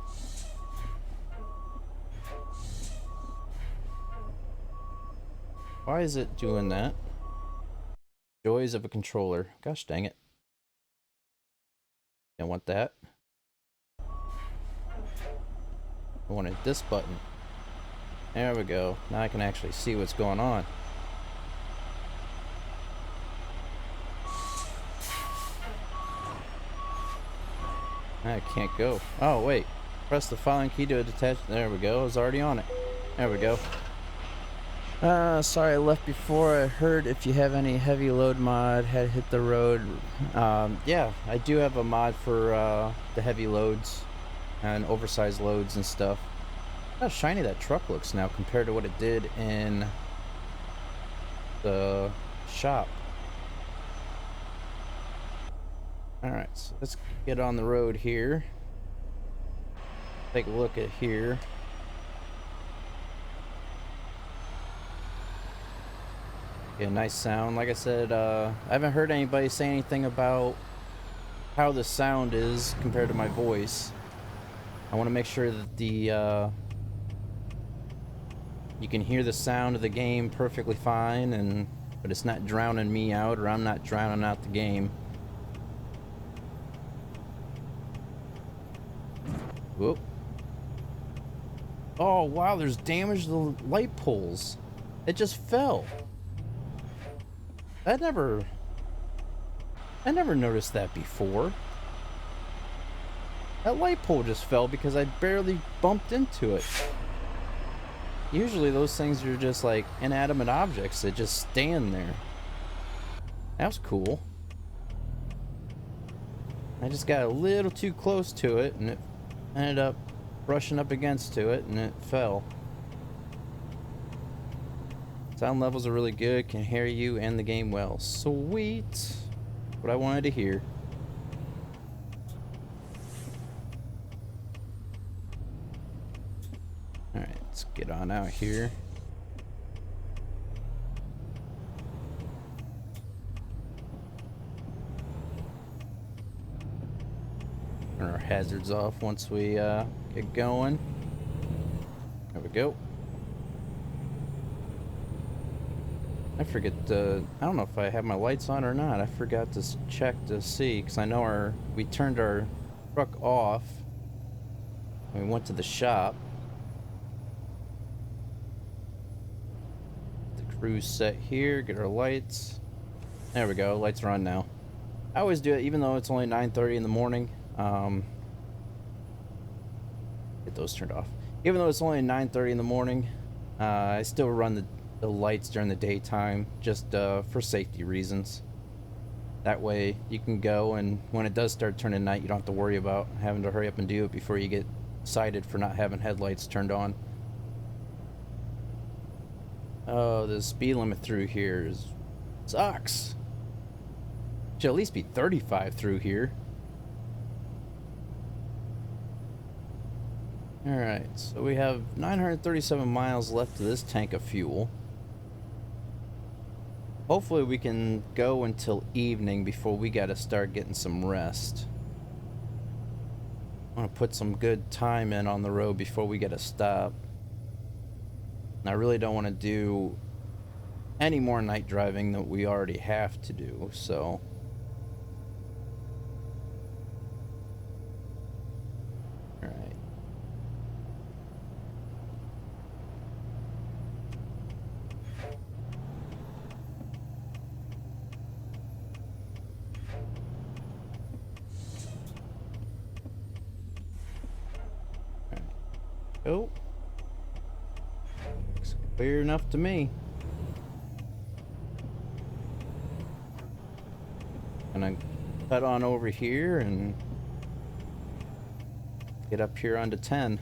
Why is it doing that? Joys of a controller. Gosh dang it. I want that. I wanted this button. There we go. Now I can actually see what's going on. I can't go. Oh, wait. Press the following key to detach. There we go. I was already on it. There we go. Sorry I left before. I heard if you have any heavy load mod, had hit the road. Yeah, I do have a mod for the heavy loads and oversized loads and stuff. How shiny that truck looks now compared to what it did in the shop. Alright, so let's get on the road here. Take a look at here. Yeah, nice sound. Like I said, I haven't heard anybody say anything about how the sound is compared to my voice. I want to make sure that the you can hear the sound of the game perfectly fine, but it's not drowning me out, or I'm not drowning out the game. Whoop. Oh wow, there's damage to the light poles. It just fell. I never noticed that before. That light pole just fell because I barely bumped into it. Usually those things are just like inanimate objects that just stand there. That was cool. I just got a little too close to it and it ended up brushing up against to it and it fell. Sound levels are really good, can hear you and the game well. Sweet. What I wanted to hear. Alright, let's get on out here. Turn our hazards off once we get going. There we go. I forget I don't know if I have my lights on or not. I forgot to check to see, because I know we turned our truck off when we went to the shop. The cruise set here, get our lights. There we go, lights are on now. I always do it even though it's only 9:30 in the morning. Get those turned off. Even though it's only 9:30 in the morning, I still run the lights during the daytime, just for safety reasons. That way you can go, and when it does start turning night, you don't have to worry about having to hurry up and do it before you get cited for not having headlights turned on. Oh, the speed limit through here sucks. Should at least be 35 through here. Alright, so we have 937 miles left of this tank of fuel. Hopefully we can go until evening before we gotta start getting some rest. I want to put some good time in on the road before we gotta stop. And I really don't want to do any more night driving that we already have to do, so... Alright. Oh, looks clear enough to me. Gonna cut on over here and get up here onto 10.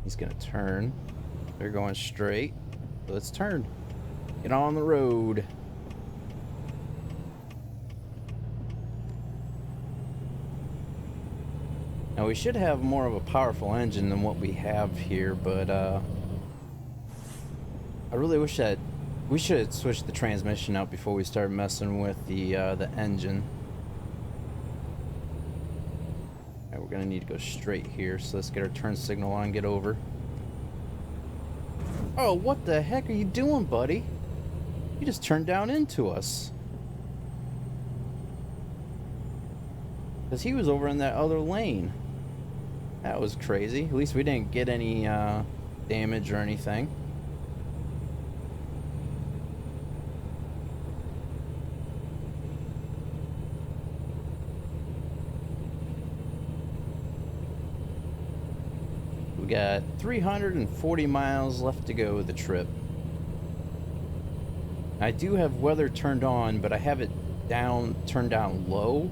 He's gonna turn. They're going straight. So let's turn. Get on the road. Now we should have more of a powerful engine than what we have here, but I really wish that we should have switched the transmission out before we start messing with the engine. Alright, we're gonna need to go straight here, so let's get our turn signal on and get over. Oh, what the heck are you doing, buddy? You just turned down into us. Because he was over in that other lane. That was crazy. At least we didn't get any damage or anything. We got 340 miles left to go of the trip. I do have weather turned on, but I have it turned down low.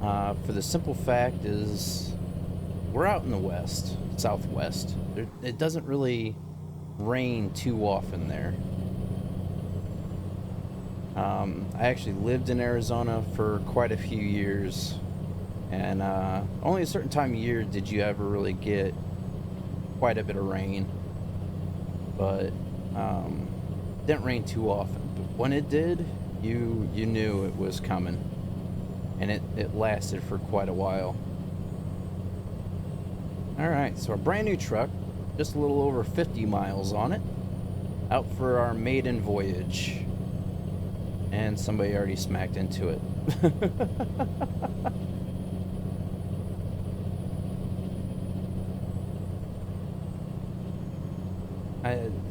For the simple fact is, we're out in the southwest. It doesn't really rain too often there. I actually lived in Arizona for quite a few years, and only a certain time of year did you ever really get quite a bit of rain. But it didn't rain too often. But when it did, you knew it was coming. And it lasted for quite a while. Alright, so our brand new truck, just a little over 50 miles on it, out for our maiden voyage. And somebody already smacked into it.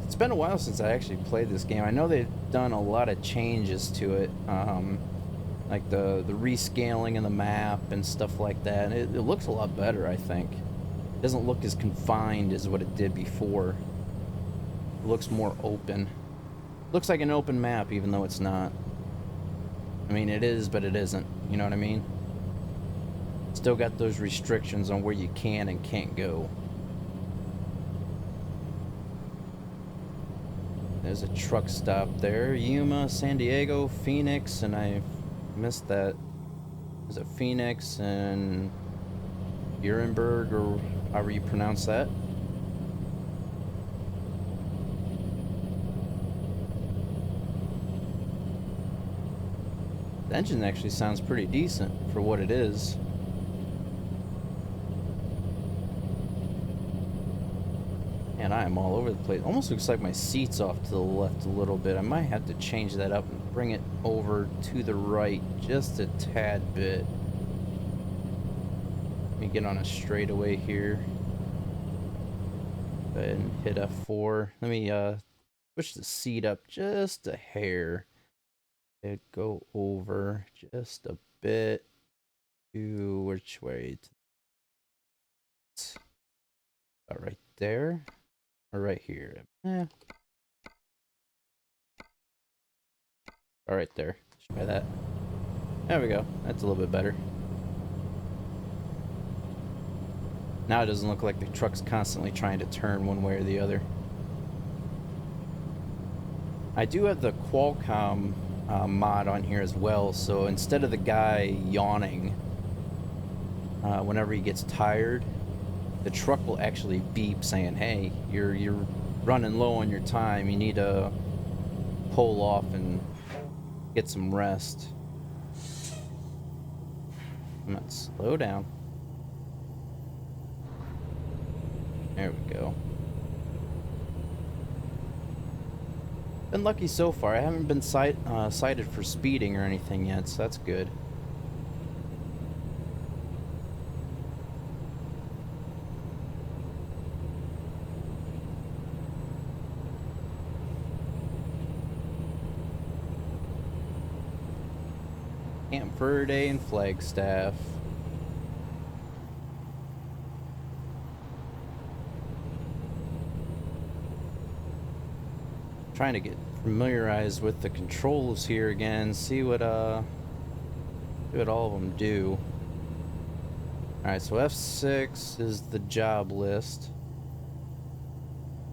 It's been a while since I actually played this game. I know they've done a lot of changes to it. Like the rescaling of the map and stuff like that. It looks a lot better, I think. It doesn't look as confined as what it did before. It looks more open. Looks like an open map, even though it's not. I mean, it is, but it isn't. You know what I mean? Still got those restrictions on where you can and can't go. There's a truck stop there. Yuma, San Diego, Phoenix, and I missed that. Is it Phoenix and Nuremberg, or however you pronounce that? The engine actually sounds pretty decent for what it is. And I am all over the place. Almost looks like my seat's off to the left a little bit. I might have to change that up and bring it over to the right just a tad bit. Let me get on a straightaway here. Go ahead and hit F4. Let me push the seat up just a hair. It go over just a bit to which way? About right there. Or right here. All right there. Let's try that. There we go. That's a little bit better. Now it doesn't look like the truck's constantly trying to turn one way or the other. I do have the Qualcomm mod on here as well, so instead of the guy yawning whenever he gets tired, the truck will actually beep saying, hey, you're running low on your time, you need to pull off and get some rest. Come on, slow down. There we go. Been lucky so far. I haven't been cited for speeding or anything yet, so that's good. Camp Verde and Flagstaff. Trying to get familiarized with the controls here again, see what all of them do. Alright, so F6 is the job list.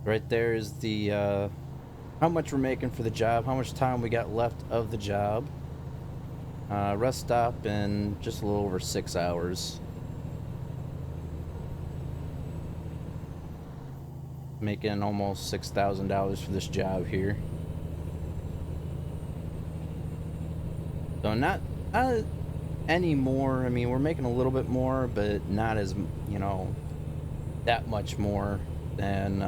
Right there is the how much we're making for the job, how much time we got left of the job. Rest stop in just a little over 6 hours. Making almost $6,000 for this job here. So not any more. I mean, we're making a little bit more, but not as, you know, that much more than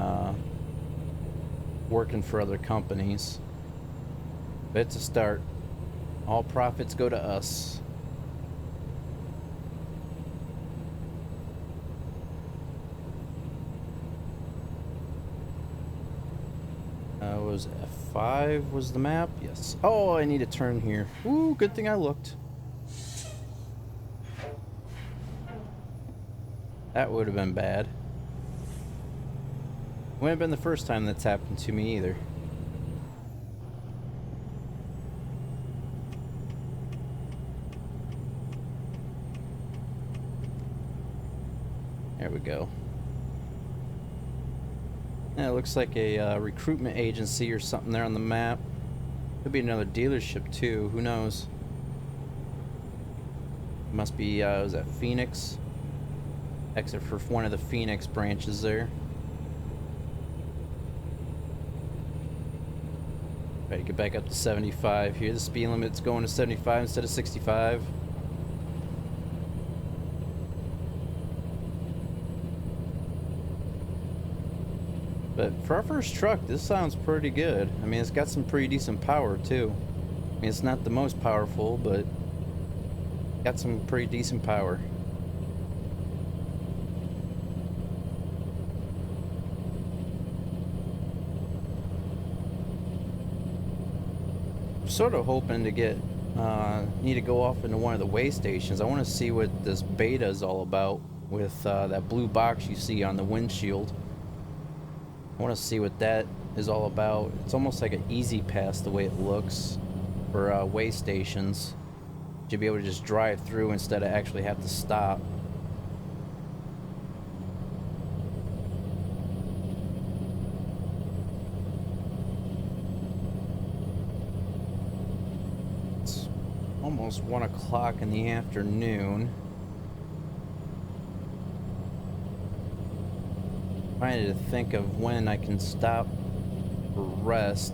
working for other companies. But it's a start. All profits go to us. Was F5 was the map? Yes. Oh, I need to turn here. Ooh, good thing I looked. That would have been bad. Wouldn't have been the first time that's happened to me either. There we go. Yeah, it looks like a recruitment agency or something there on the map. Could be another dealership too, who knows? Must be, was that Phoenix? Exit for one of the Phoenix branches there. Right, get back up to 75 here. The speed limit's going to 75 instead of 65. But for our first truck, this sounds pretty good. I mean, it's got some pretty decent power too. I mean, it's not the most powerful, but got some pretty decent power. I'm sort of hoping to get, need to go off into one of the way stations. I want to see what this beta is all about with that blue box you see on the windshield. I want to see what that is all about. It's almost like an easy pass the way it looks. for way stations. You'd be able to just drive through instead of actually have to stop. It's almost 1 o'clock in the afternoon. Trying to think of when I can stop for rest.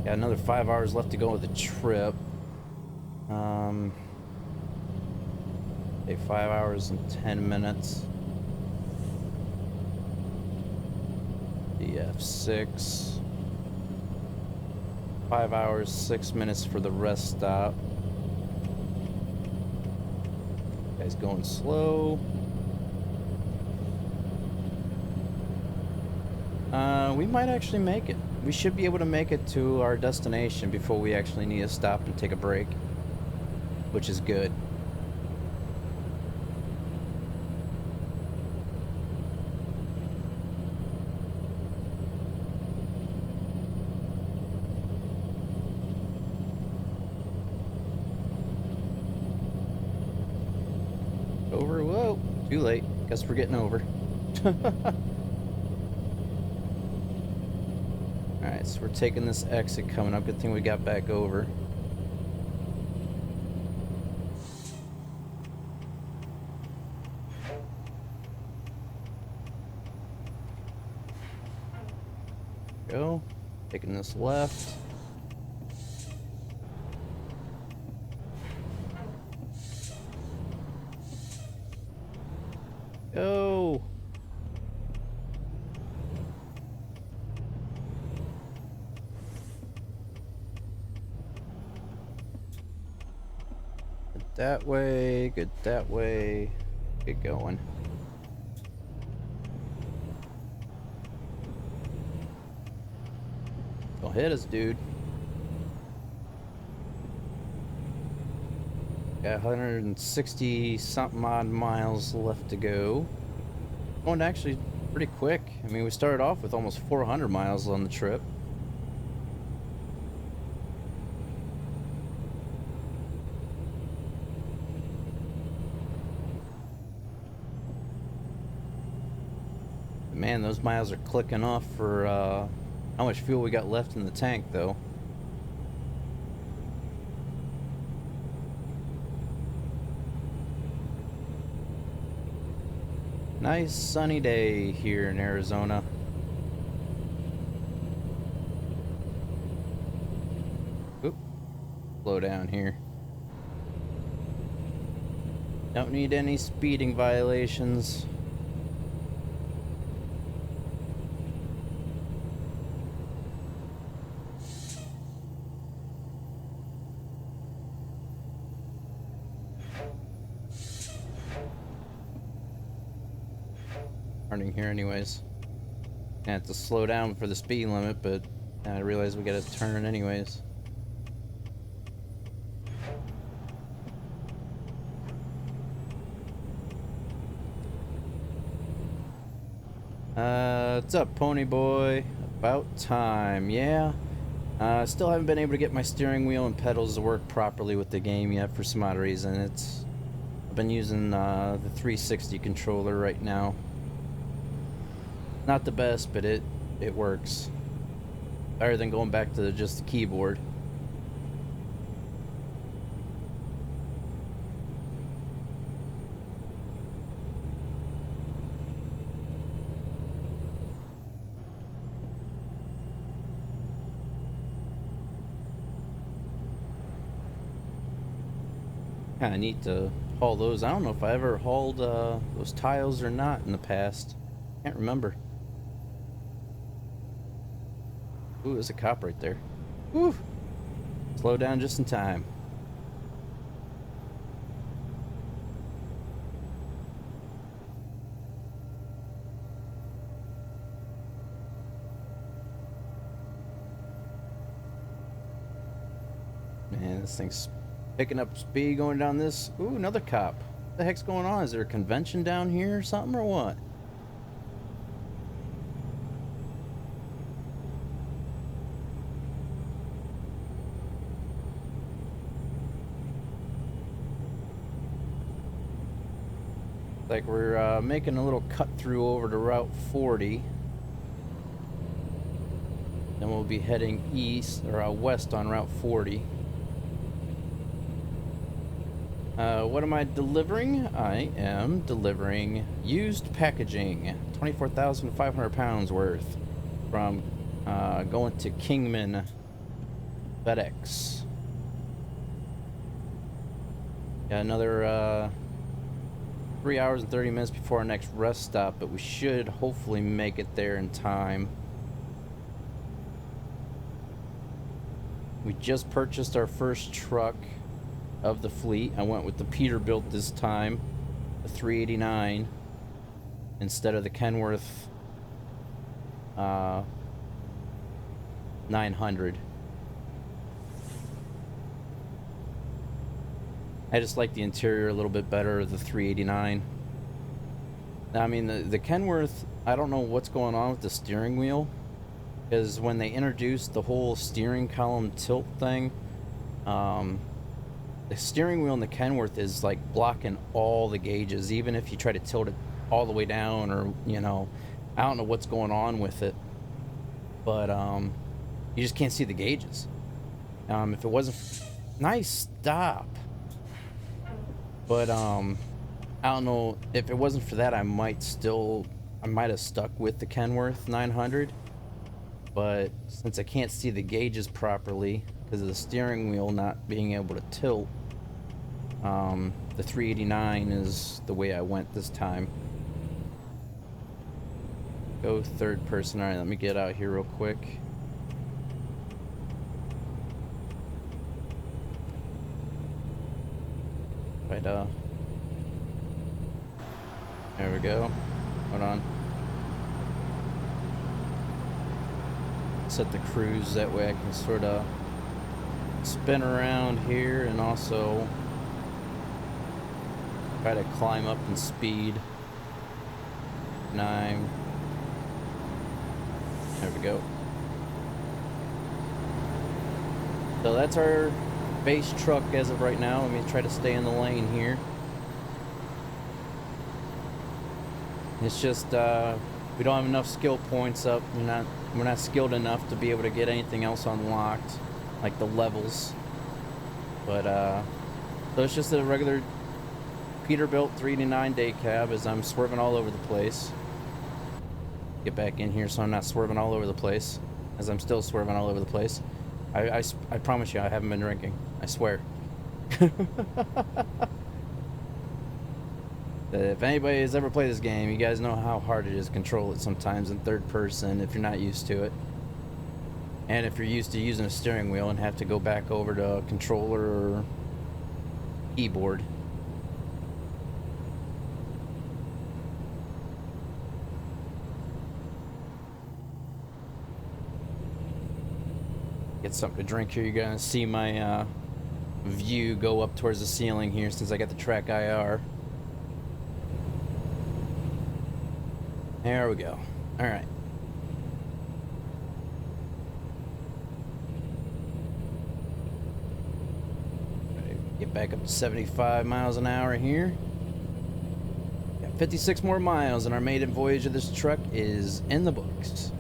Got another 5 hours left to go with the trip. Okay, 5 hours and 10 minutes. DF6. 5 hours, 6 minutes for the rest stop. Guy's going slow. We might actually make it. We should be able to make it to our destination before we actually need to stop and take a break, which is good. Over? Whoa, too late. Guess we're getting over. Alright, so we're taking this exit coming up. Good thing we got back over. Go. Taking this left. Go. That way, good that way, get going. Don't hit us, dude. Got 160 something odd miles left to go. Going actually pretty quick. I mean, we started off with almost 400 miles on the trip. Man, those miles are clicking off for how much fuel we got left in the tank, though. Nice sunny day here in Arizona. Oop. Slow down here. Don't need any speeding violations. Here anyways. I have to slow down for the speed limit, but I realize we gotta turn anyways. What's up, pony boy? About time, yeah. Still haven't been able to get my steering wheel and pedals to work properly with the game yet for some odd reason. I've been using the 360 controller right now. Not the best, but it works. Better than going back to just the keyboard. Kinda neat to haul those. I don't know if I ever hauled those tiles or not in the past. Can't remember. Ooh, there's a cop right there. Woo! Slow down just in time. Man, this thing's picking up speed going down this. Ooh, another cop. What the heck's going on? Is there a convention down here or something, or what? Like we're making a little cut through over to Route 40. Then we'll be heading east or west on Route 40. What am I delivering? I am delivering used packaging, 24,500 pounds worth, from going to Kingman FedEx. Got another 3 hours and 30 minutes before our next rest stop, but we should hopefully make it there in time. We just purchased our first truck of the fleet. I went with the Peterbilt this time, the 389, instead of the Kenworth 900. I just like the interior a little bit better of the 389. Now, I mean, the Kenworth, I don't know what's going on with the steering wheel, because when they introduced the whole steering column tilt thing, the steering wheel in the Kenworth is like blocking all the gauges, even if you try to tilt it all the way down, or, you know, I don't know what's going on with it, but you just can't see the gauges. If it wasn't nice stop, but I don't know, if it wasn't for that, I might have stuck with the Kenworth 900, but since I can't see the gauges properly because of the steering wheel not being able to tilt, the 389 is the way I went this time. Go third person. All right, let me get out here real quick. Right, there we go. Hold on. Set the cruise, that way I can sort of spin around here and also try to climb up in speed. 9. There we go. So that's our base truck as of right now. Let me try to stay in the lane here. It's just we don't have enough skill points up. We're not skilled enough to be able to get anything else unlocked, like the levels. But so it's just a regular Peterbilt 389 day cab as I'm swerving all over the place. Get back in here so I'm not swerving all over the place, as I'm still swerving all over the place. I promise you I haven't been drinking. I swear. If anybody has ever played this game, you guys know how hard it is to control it sometimes in third person if you're not used to it. And if you're used to using a steering wheel and have to go back over to a controller or keyboard. Get something to drink here. You're gonna see my view go up towards the ceiling here since I got the track IR. There we go. All right. Get back up to 75 miles an hour here. Got 56 more miles, and our maiden voyage of this truck is in the books.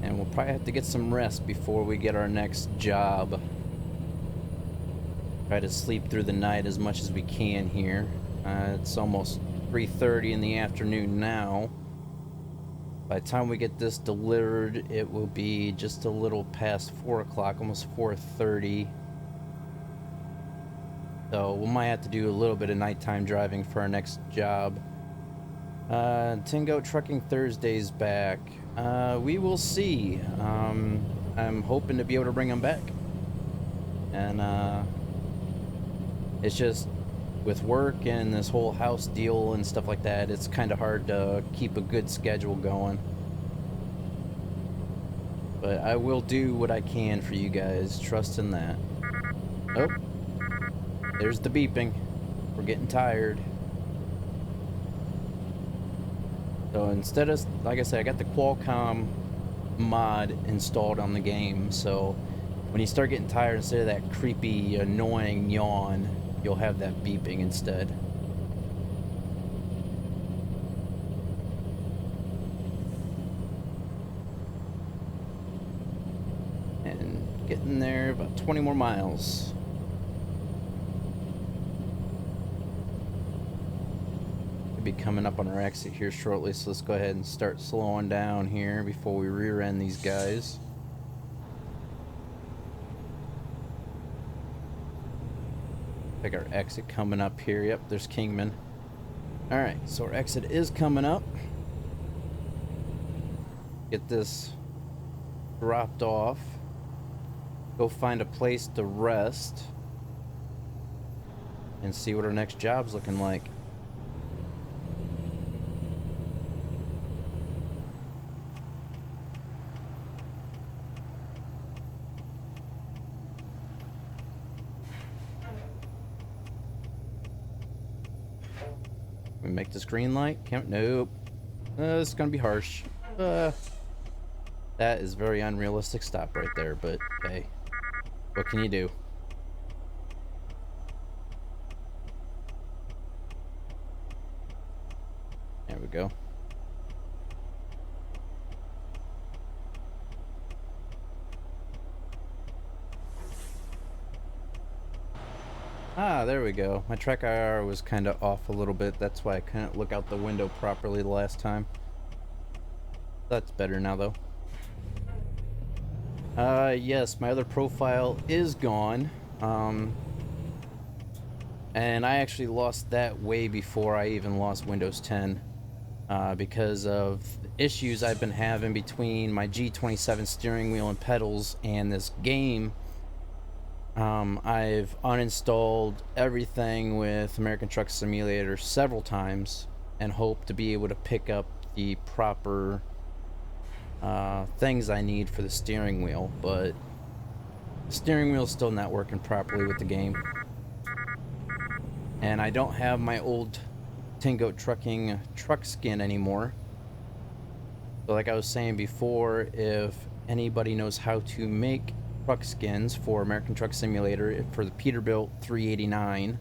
And we'll probably have to get some rest before we get our next job. Try to sleep through the night as much as we can here. It's almost 3:30 in the afternoon now. By the time we get this delivered, it will be just a little past 4 o'clock, almost 4:30. So we might have to do a little bit of nighttime driving for our next job. Tingoat Trucking Thursday's back. We will see. I'm hoping to be able to bring them back. And it's just with work and this whole house deal and stuff like that, it's kind of hard to keep a good schedule going. But I will do what I can for you guys, trust in that. Oh, there's the beeping. We're getting tired. So instead of, like I said, I got the Qualcomm mod installed on the game, so When you start getting tired, instead of that creepy, annoying yawn, you'll have that beeping instead. And getting there, about 20 more miles. Be coming up on our exit here shortly, so let's go ahead and start slowing down here before we rear end these guys. Like our exit coming up here. Yep, there's Kingman. Alright, so our exit is coming up. Get this dropped off. Go find a place to rest and see what our next job's looking like. We make this green light? Can't, nope. This is gonna be harsh. That is very unrealistic stop right there, but hey, what can you do? There we go. Ah, there we go. My track IR was kind of off a little bit. That's why I couldn't look out the window properly the last time. That's better now, though. Yes, my other profile is gone. And I actually lost that way before I even lost Windows 10. Because of issues I've been having between my G27 steering wheel and pedals and this game. I've uninstalled everything with American Truck Simulator several times and hope to be able to pick up the proper things I need for the steering wheel, but the steering wheel's still not working properly with the game. And I don't have my old Tingoat Trucking truck skin anymore. So like I was saying before, if anybody knows how to make truck skins for American Truck Simulator for the Peterbilt 389,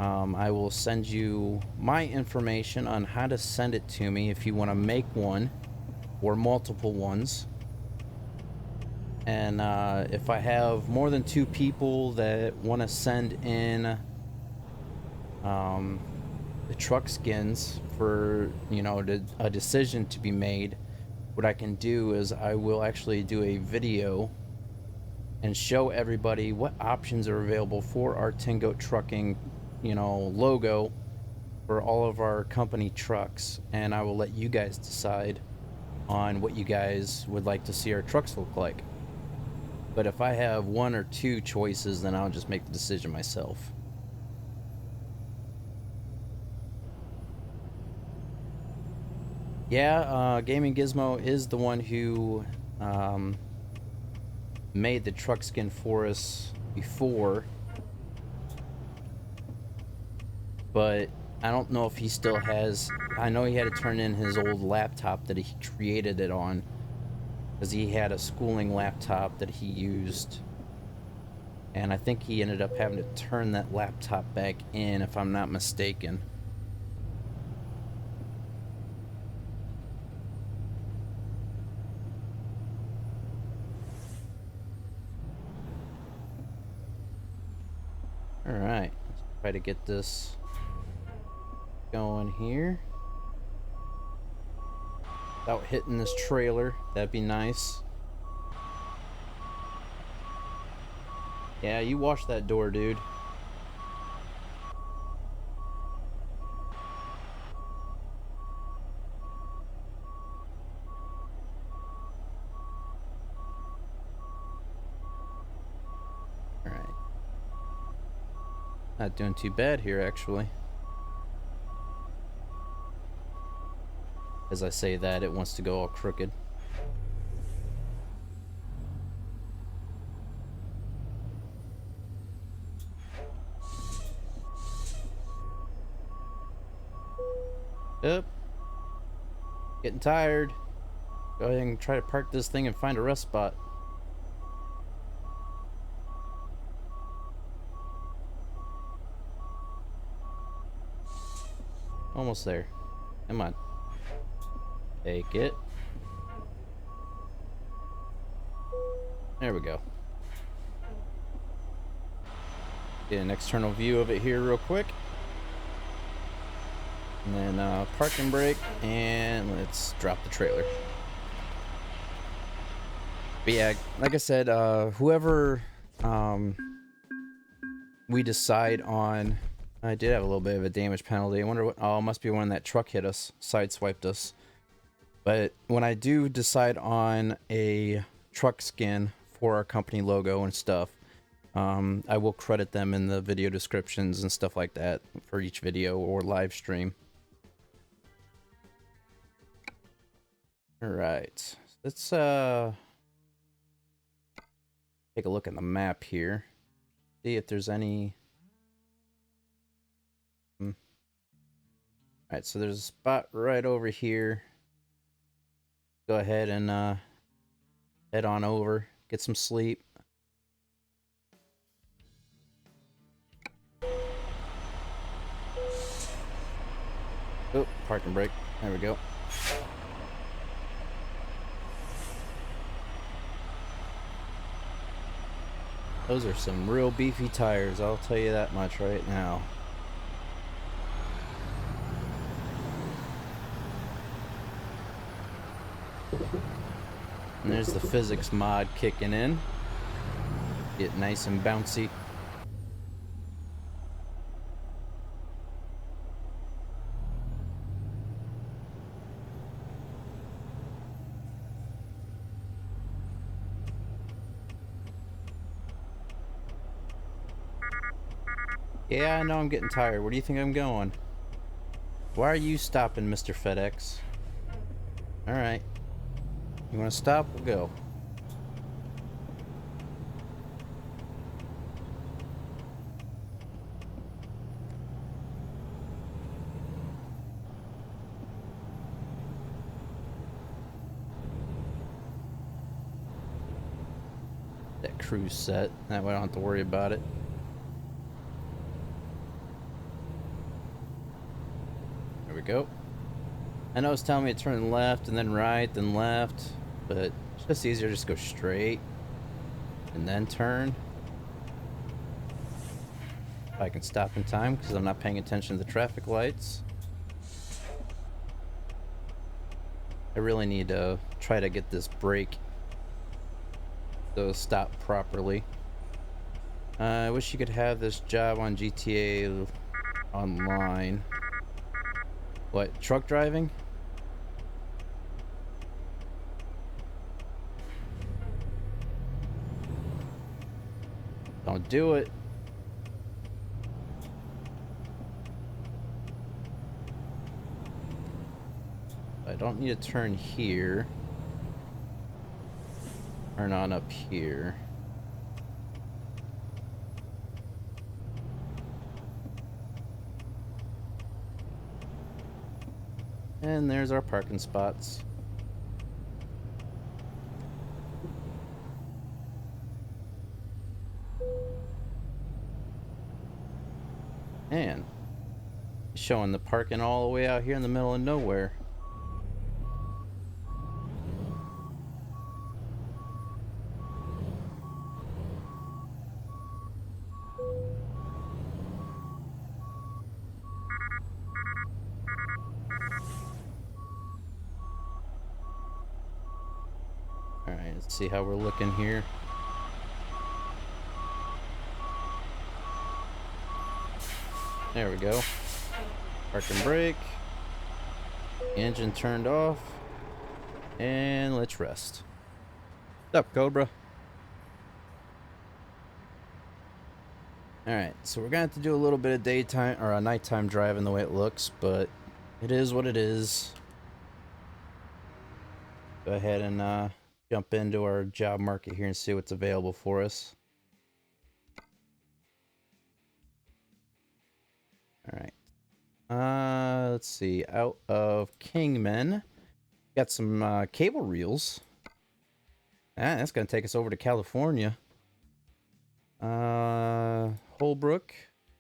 I will send you my information on how to send it to me if you want to make one or multiple ones. And if I have more than 2 people that want to send in the truck skins for, you know, a decision to be made, what I can do is I will actually do a video and show everybody what options are available for our Tingoat Trucking, you know, logo for all of our company trucks, and I will let you guys decide on what you guys would like to see our trucks look like. But if I have 1 or 2 choices, then I'll just make the decision myself. Yeah, Gaming Gizmo is the one who made the truck skin for us before, but I don't know if he still has. I know he had to turn in his old laptop that he created it on, because he had a schooling laptop that he used, and I think he ended up having to turn that laptop back in, if I'm not mistaken. Alright, let's try to get this going here without hitting this trailer. That'd be nice. Yeah, you wash that door, dude. Alright. Not doing too bad here, actually. As I say that, it wants to go all crooked. Yep. Getting tired. Go ahead and try to park this thing and find a rest spot. Almost there. Come on. Take it. There we go. Get an external view of it here real quick. And then park and brake, and let's drop the trailer. But yeah, like I said, whoever we decide on, I did have a little bit of a damage penalty. I wonder what, oh, it must be when that truck hit us, sideswiped us. But when I do decide on a truck skin for our company logo and stuff, I will credit them in the video descriptions and stuff like that for each video or live stream. Alright, let's take a look at the map here. See if there's any... Alright, so there's a spot right over here. Go ahead and head on over, get some sleep. Oh, park and brake. There we go. Those are some real beefy tires, I'll tell you that much right now. And there's the physics mod kicking in. Get nice and bouncy. Yeah, I know I'm getting tired. Where do you think I'm going? Why are you stopping, Mr. FedEx? Alright. You want to stop? We'll go. That cruise set. That way I don't have to worry about it. There we go. I know it's telling me to turn left and then right, then left, but it's just easier to just go straight and then turn. If I can stop in time because I'm not paying attention to the traffic lights. I really need to try to get this brake to stop properly. I wish you could have this job on GTA Online. What, truck driving? Don't do it. I don't need to turn here. Turn on up here. And there's our parking spots. Man, showing the parking all the way out here in the middle of nowhere. Alright, let's see how we're looking here. There we go. Park and brake. Engine turned off. And let's rest. What's up, Cobra? Alright, so we're gonna have to do a little bit of daytime or a nighttime driving the way it looks, but it is what it is. Go ahead and jump into our job market here and see what's available for us. Alright. Let's see. Out of Kingman, got some cable reels. Ah, that's gonna take us over to California. Holbrook,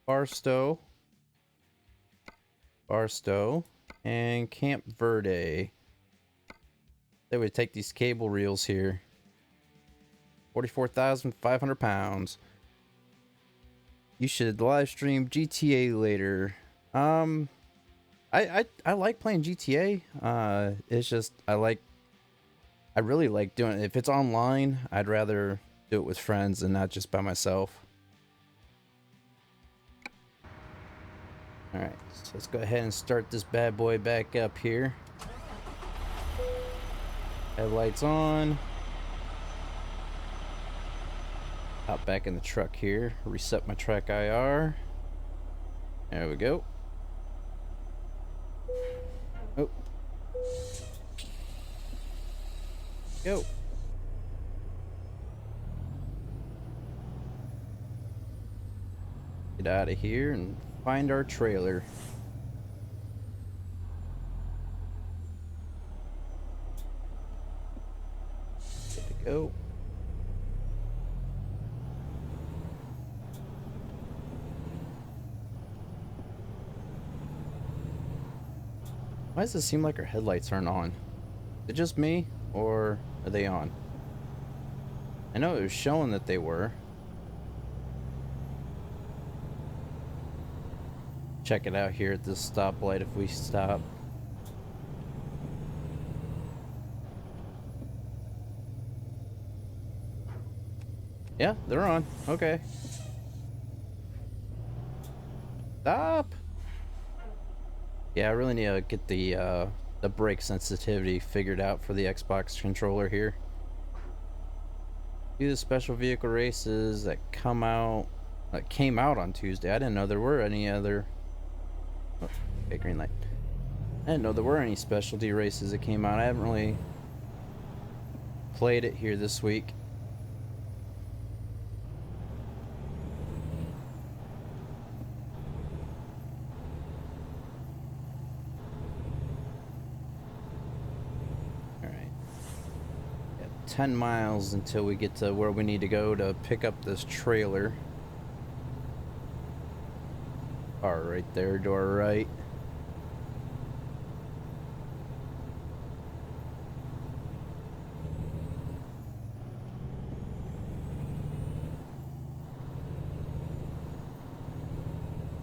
Barstow, Barstow, and Camp Verde. They would take these cable reels here. 44,500 pounds. You should live stream GTA later. I like playing GTA. It's just I really like doing it. If it's online, I'd rather do it with friends and not just by myself. Alright, so let's go ahead and start this bad boy back up here. Headlights on. Hop back in the truck here. Reset my track IR. There we go. Oh. Go. Get out of here and find our trailer. Good to go. Why does it seem like our headlights aren't on? Is it just me, or are they on? I know it was showing that they were. Check it out here at this stoplight if we stop. Yeah, they're on. Okay. Stop! Yeah, I really need to get the brake sensitivity figured out for the Xbox controller here. Do the special vehicle races that came out on Tuesday. I didn't know there were any other. Oh, okay, green light. I didn't know there were any specialty races that came out. I haven't really played it here this week. All right. Got 10 miles until we get to where we need to go to pick up this trailer. Car right there to our right.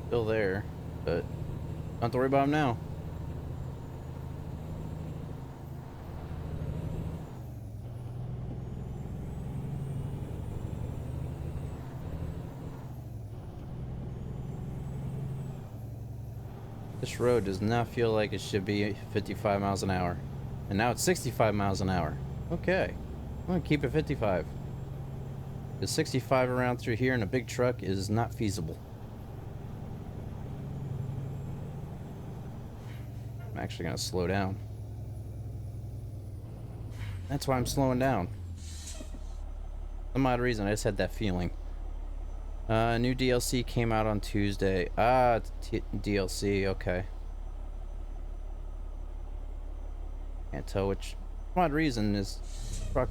Still there, but don't have to worry about him now. This road does not feel like it should be 55 miles an hour. And now it's 65 miles an hour. Okay. I'm gonna keep it 55. Because 65 around through here in a big truck is not feasible. I'm actually gonna slow down. That's why I'm slowing down. Some odd reason, I just had that feeling. New DLC came out on Tuesday. It's DLC, okay. Can't tell which. For odd reason, this truck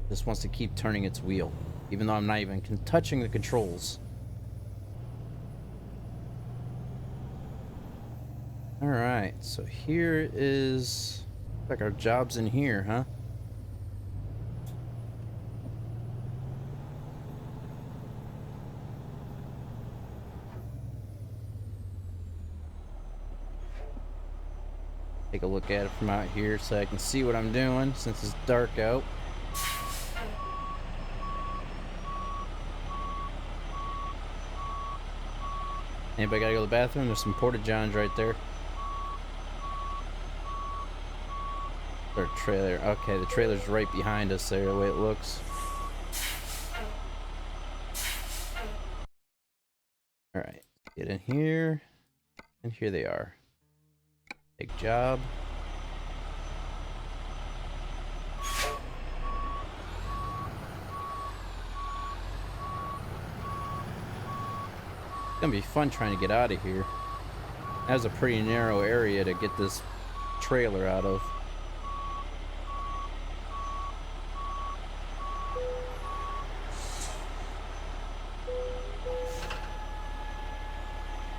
just wants to keep turning its wheel, even though I'm not even touching the controls. Alright, so here is. Looks like our job's in here, huh? Take a look at it from out here so I can see what I'm doing since it's dark out. Anybody gotta go to the bathroom? There's some porta-johns right there. Or trailer. Okay, the trailer's right behind us there, the way it looks. Alright, get in here. And here they are. Big job. It's gonna be fun trying to get out of here. That was a pretty narrow area to get this trailer out of.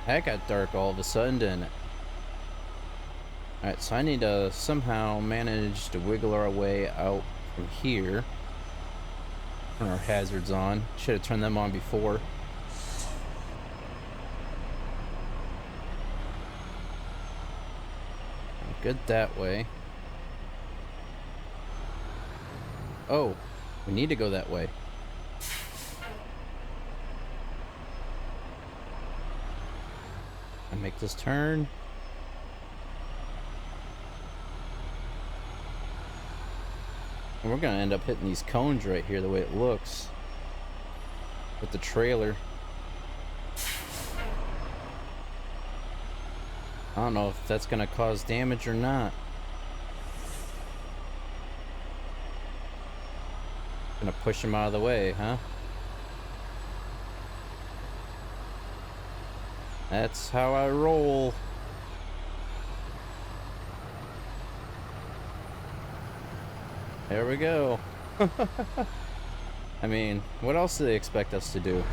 That got dark all of a sudden, didn't it? Alright, so I need to somehow manage to wiggle our way out from here. Turn our hazards on. Should have turned them on before. Good that way. Oh, we need to go that way. I make this turn. And we're gonna end up hitting these cones right here the way it looks with the trailer. I don't know if that's gonna cause damage or not. Gonna push him out of the way, huh? That's how I roll. There we go. I mean, what else do they expect us to do?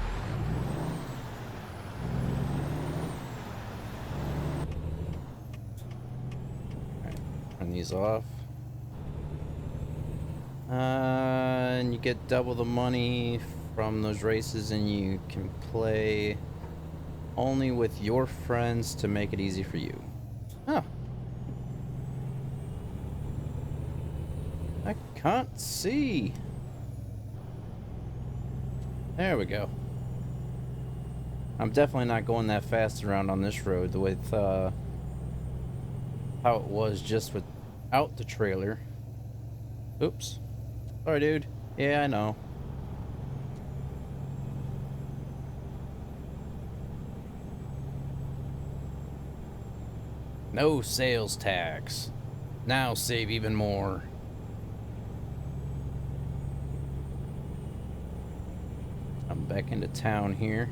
Alright, turn these off. And you get double the money from those races, and you can play only with your friends to make it easy for you. Huh. I can't see. There we go. I'm definitely not going that fast around on this road with how it was just without the trailer. Oops. Sorry, dude. Yeah, I know. No sales tax. Now save even more. I'm back into town here.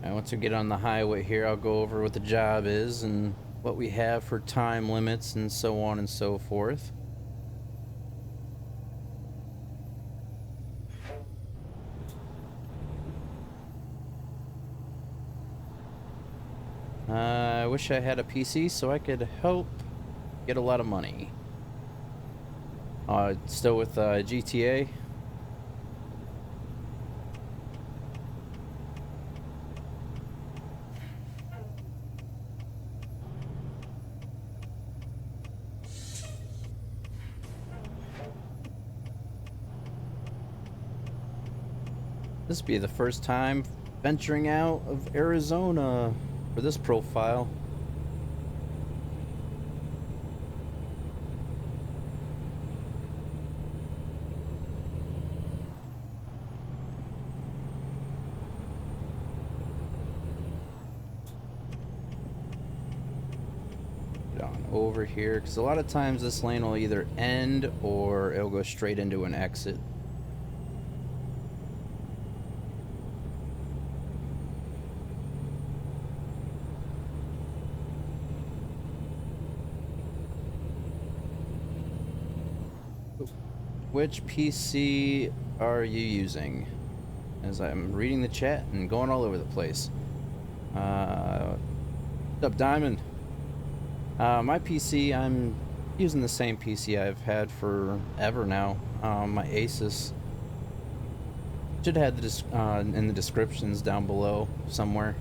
And once we get on the highway here, I'll go over what the job is and what we have for time limits and so on and so forth. I wish I had a PC so I could help get a lot of money. Still with GTA. This will be the first time venturing out of Arizona for this profile. Get on over here, because a lot of times this lane will either end or it'll go straight into an exit. Which PC are you using? As I'm reading the chat and going all over the place. What's up, Diamond? My PC, I'm using the same PC I've had forever now. My ASUS. Should have had in the descriptions down below somewhere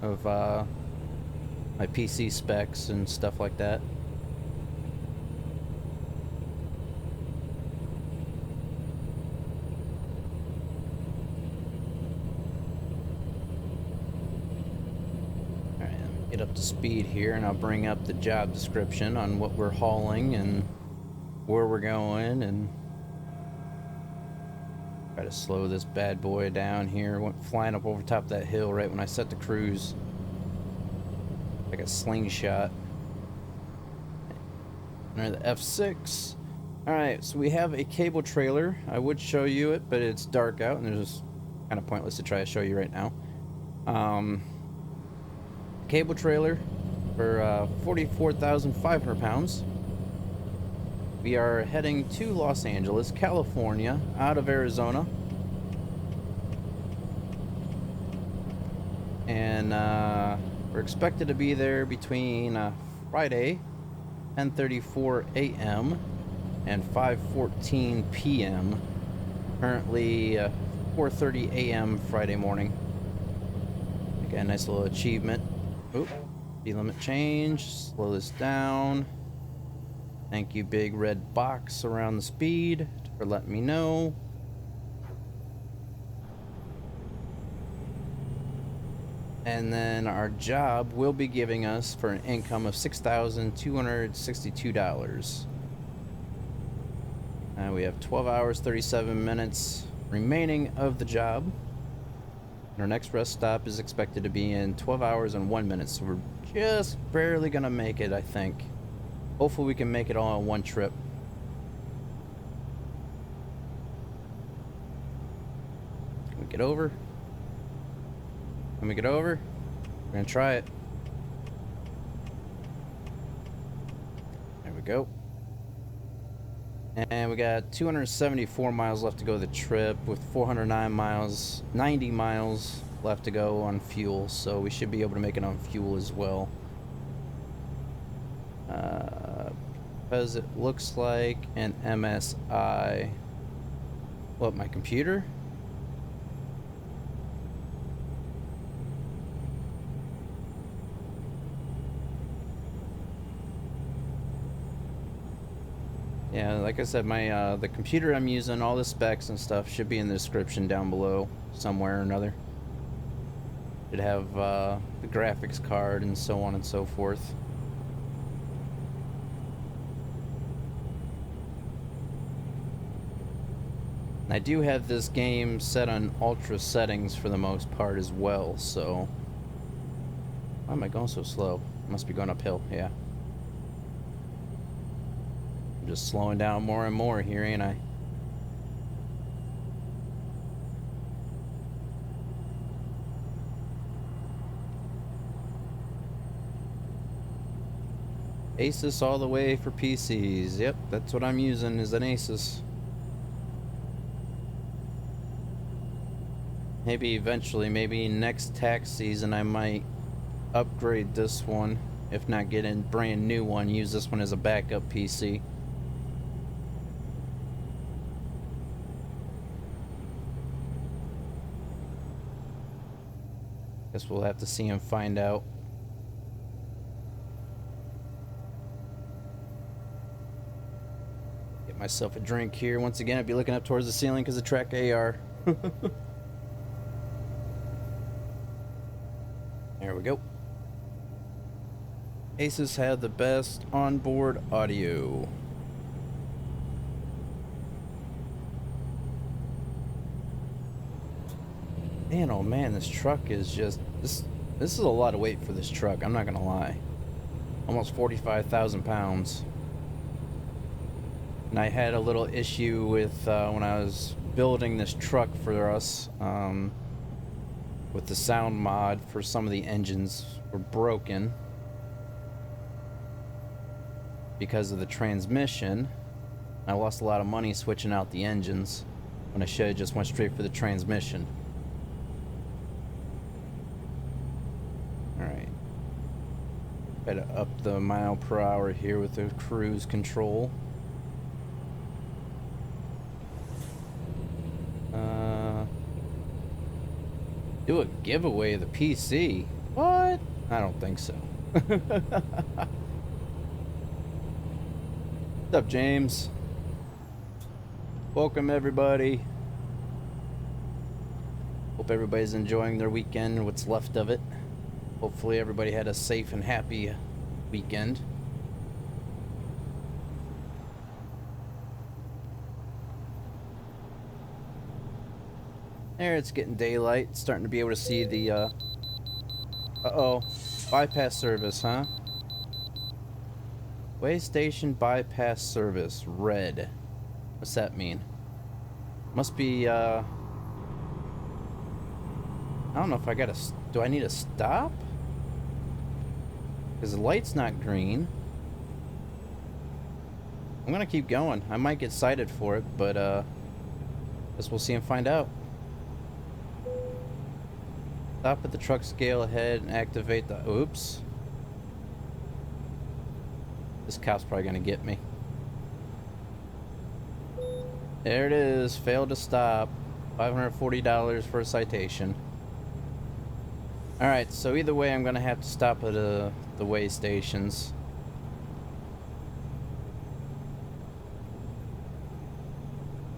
of my PC specs and stuff like that. Get up to speed here, and I'll bring up the job description on what we're hauling and where we're going, and try to slow this bad boy down here. Went flying up over top of that hill right when I set the cruise like a slingshot. There's the F6. Alright, so we have a cable trailer. I would show you it, but it's dark out and it's kind of pointless to try to show you right now. Cable trailer for 44,500 pounds. We are heading to Los Angeles, California, out of Arizona. and we're expected to be there between Friday 10:34 a.m. and 5:14 p.m. Currently 4:30 a.m. Friday morning. Got a nice little achievement. Oop, speed limit change. Slow this down. Thank you, big red box around the speed, for letting me know. And then our job will be giving us for an income of $6,262. We have 12 hours, 37 minutes remaining of the job. And our next rest stop is expected to be in 12 hours and 1 minute, so we're just barely gonna make it, I think. Hopefully we can make it all in one trip. Can we get over? Can we get over? We're gonna try it. There we go. And we got 274 miles left to go the trip, with 409 miles, 90 miles left to go on fuel, so we should be able to make it on fuel as well. Because it looks like an MSI. What, my computer? Yeah, like I said, my the computer I'm using, all the specs and stuff should be in the description down below somewhere or another. Should have the graphics card and so on and so forth. I do have this game set on ultra settings for the most part as well, so... Why am I going so slow? Must be going uphill, yeah. I'm just slowing down more and more here, ain't I? ASUS all the way for PCs. Yep, that's what I'm using, is an ASUS. Maybe eventually, maybe next tax season, I might upgrade this one. If not, get a brand new one. Use this one as a backup PC. Guess we'll have to see and find out. Get myself a drink here. Once again, I'd be looking up towards the ceiling because of track AR. There we go. ASUS had the best onboard audio. Man, oh man, this truck is just... This is a lot of weight for this truck, I'm not gonna lie. Almost 45,000 pounds. And I had a little issue with when I was building this truck for us. With the sound mod for some of the engines were broken because of the transmission. I lost a lot of money switching out the engines when I should have just went straight for the transmission. Alright. Gotta up the mile per hour here with the cruise control. Do a giveaway of the PC? What? I don't think so. What's up, James? Welcome, everybody. Hope everybody's enjoying their weekend, what's left of it. Hopefully everybody had a safe and happy weekend. There, it's getting daylight. Starting to be able to see the, uh-oh. Bypass service, huh? Way station bypass service. Red. What's that mean? Must be, I don't know if I gotta... Do I need to stop? Because the light's not green. I'm gonna keep going. I might get cited for it, but, guess we'll see and find out. Stop at the truck scale ahead and activate the... Oops. This cop's probably gonna get me. There it is. Failed to stop. $540 for a citation. Alright, so either way I'm gonna have to stop at the weigh stations.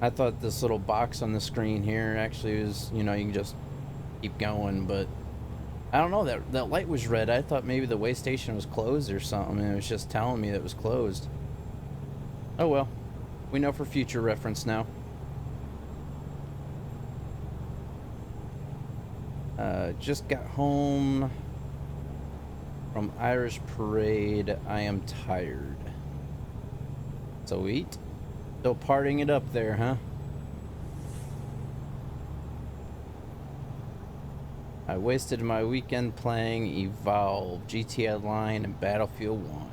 I thought this little box on the screen here actually was, you know, you can just keep going, but I don't know, that light was red. I thought maybe the weigh station was closed or something, and it was just telling me that it was closed. Oh well, we know for future reference now. Just got home from Irish Parade. I am tired. Sweet. Still partying it up there, huh? I wasted my weekend playing Evolve, GTA Online, and Battlefield 1.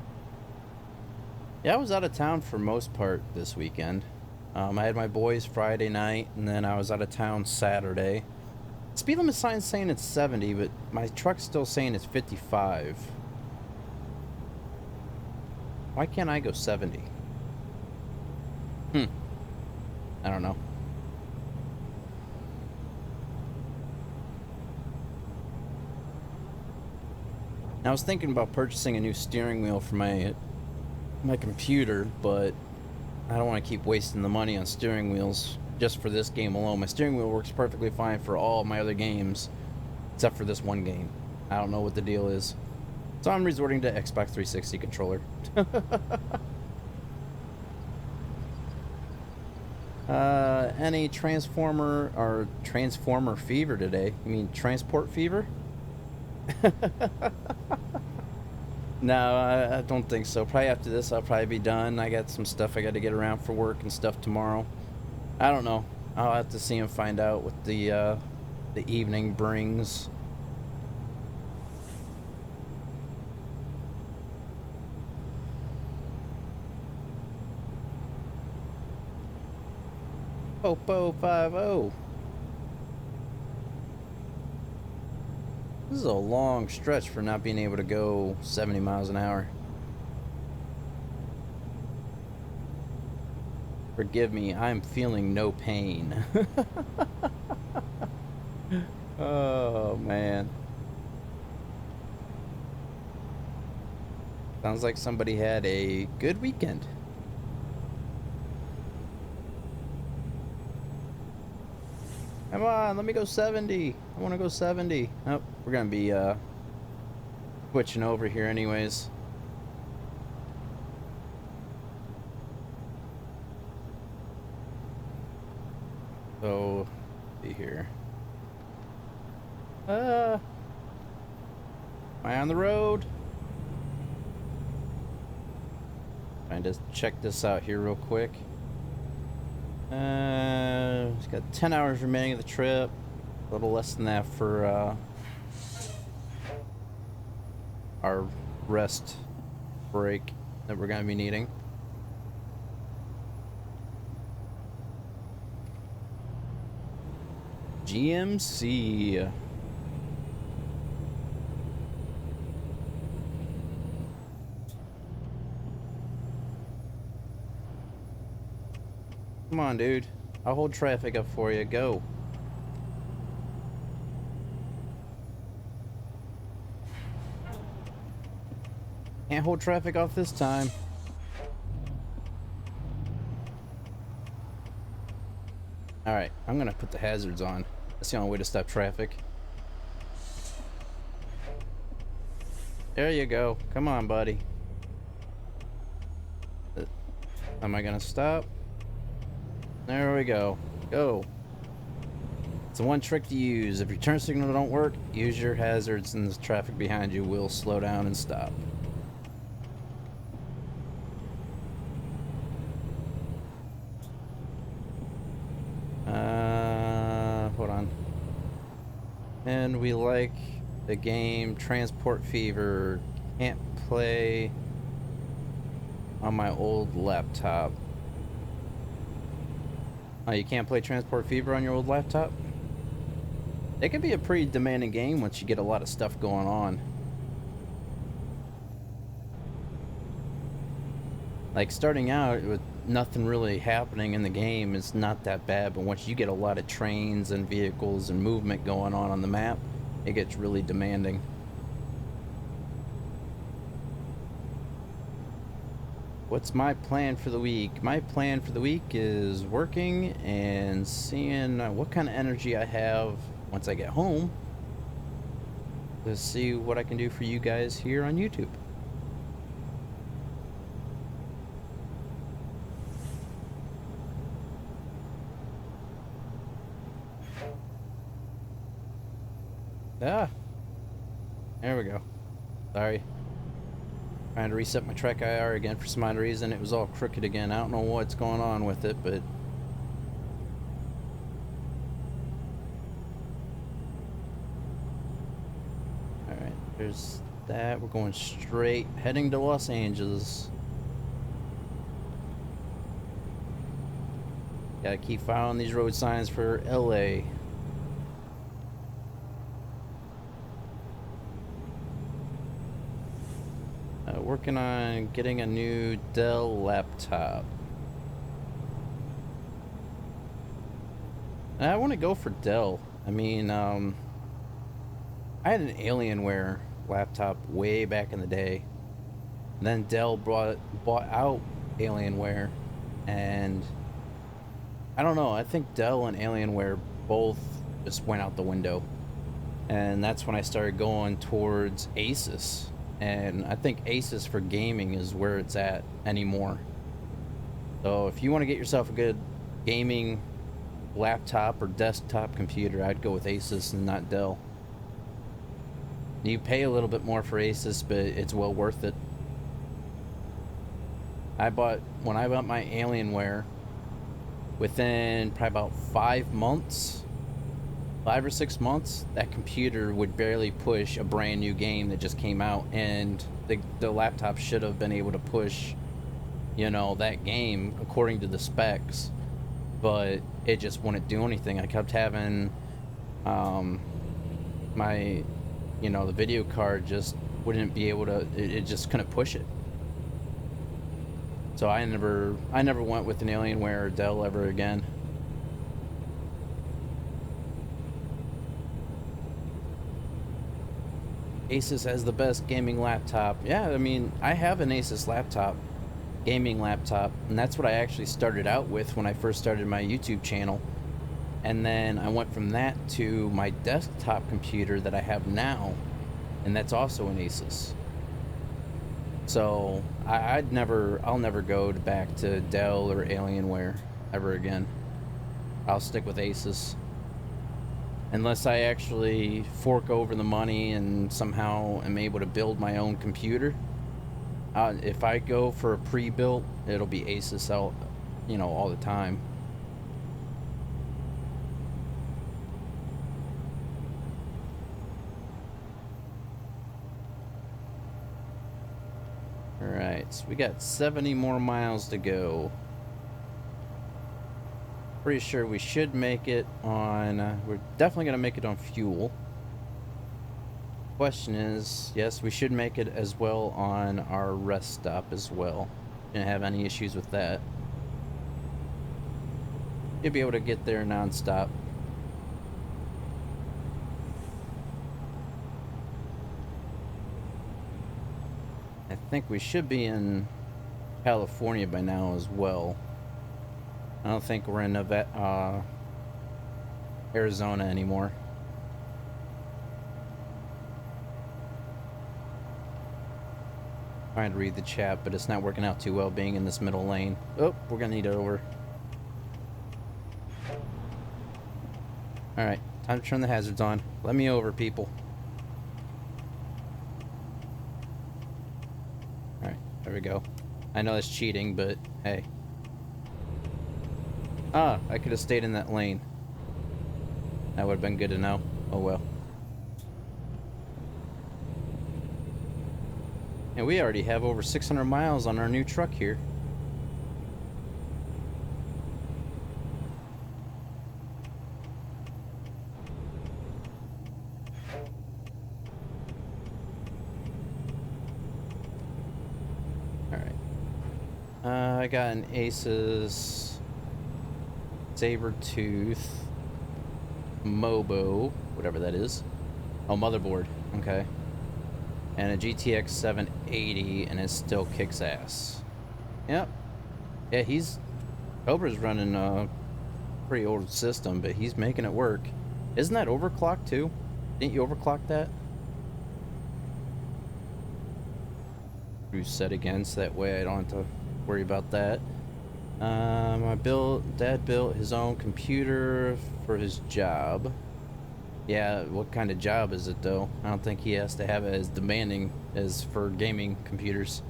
Yeah, I was out of town for most part this weekend. I had my boys Friday night, and then I was out of town Saturday. Speed limit sign's saying it's 70, but my truck's still saying it's 55. Why can't I go 70? I don't know. Now, I was thinking about purchasing a new steering wheel for my computer, but I don't want to keep wasting the money on steering wheels just for this game alone. My steering wheel works perfectly fine for all my other games, except for this one game. I don't know what the deal is. So I'm resorting to Xbox 360 controller. Any Transformer or Transformer fever today? You mean transport fever? No, I don't think so. Probably after this I'll probably be done. I got some stuff I got to get around for work and stuff tomorrow. I don't know. I'll have to see and find out what the evening brings. Popo 50. This is a long stretch for not being able to go 70 miles an hour. Forgive me, I'm feeling no pain. Oh, man. Sounds like somebody had a good weekend. Come on, let me go 70. I want to go 70. Oh, we're going to be switching over here anyways. So, see here. Am I on the road? Trying to check this out here real quick. It's got 10 hours remaining of the trip. A little less than that for our rest break that we're going to be needing. GMC. Come on, dude. I'll hold traffic up for you. Go. Can't hold traffic off this time. Alright, I'm gonna put the hazards on. That's the only way to stop traffic. There you go. Come on, buddy. Am I gonna stop? There we go. Go. It's the one trick to use. If your turn signal don't work, use your hazards and the traffic behind you will slow down and stop. Hold on. And we like the game Transport Fever. Can't play on my old laptop. Oh, you can't play Transport Fever on your old laptop? It can be a pretty demanding game once you get a lot of stuff going on. Like starting out with nothing really happening in the game is not that bad, but once you get a lot of trains and vehicles and movement going on the map, it gets really demanding. What's my plan for the week? My plan for the week is working and seeing what kind of energy I have once I get home to see what I can do for you guys here on YouTube. Ah, there we go. Sorry. Trying to reset my Trek IR again for some odd reason. It was all crooked again. I don't know what's going on with it, but... Alright, there's that. We're going straight, heading to Los Angeles. Gotta keep following these road signs for LA. Working on getting a new Dell laptop. I want to go for Dell. I mean, I had an Alienware laptop way back in the day. And then Dell bought out Alienware, and I don't know. I think Dell and Alienware both just went out the window, and that's when I started going towards ASUS. And I think ASUS for gaming is where it's at anymore. So if you want to get yourself a good gaming laptop or desktop computer, I'd go with ASUS and not Dell. You pay a little bit more for ASUS, but it's well worth it. When I bought my Alienware, within probably about 5 months, 5 or 6 months, that computer would barely push a brand new game that just came out, and the laptop should have been able to push, you know, that game according to the specs, but it just wouldn't do anything. I kept having my, you know, the video card just wouldn't be able to, it just couldn't push it. So I never went with an Alienware or Dell ever again. ASUS has the best gaming laptop. Yeah, I mean, I have an ASUS laptop, gaming laptop, and that's what I actually started out with when I first started my YouTube channel. And then I went from that to my desktop computer that I have now, and that's also an ASUS. So I'll never go back to Dell or Alienware ever again. I'll stick with ASUS. Unless I actually fork over the money and somehow am able to build my own computer. If I go for a pre-built, it'll be ASUS out, you know, all the time. Alright, so we got 70 more miles to go. Pretty sure we should make it on, we're definitely going to make it on fuel. Question is, yes, we should make it as well on our rest stop as well. Didn't have any issues with that. You'll be able to get there non-stop. I think we should be in California by now as well. I don't think we're in Arizona anymore. Trying to read the chat, but it's not working out too well being in this middle lane. Oh, we're gonna need it over. Alright, time to turn the hazards on. Let me over, people. Alright, there we go. I know that's cheating, but hey. Ah, I could have stayed in that lane. That would have been good to know. Oh well. And we already have over 600 miles on our new truck here. I got an ASUS Sabertooth Mobo, whatever that is. Oh, motherboard. Okay. And a GTX 780, and it still kicks ass. Yep. Yeah, Cobra's running a pretty old system, but he's making it work. Isn't that overclocked too? Didn't you overclock that? Reset again, so that way I don't have to worry about that. Dad built his own computer for his job. Yeah, what kind of job is it though? I don't think he has to have it as demanding as for gaming computers.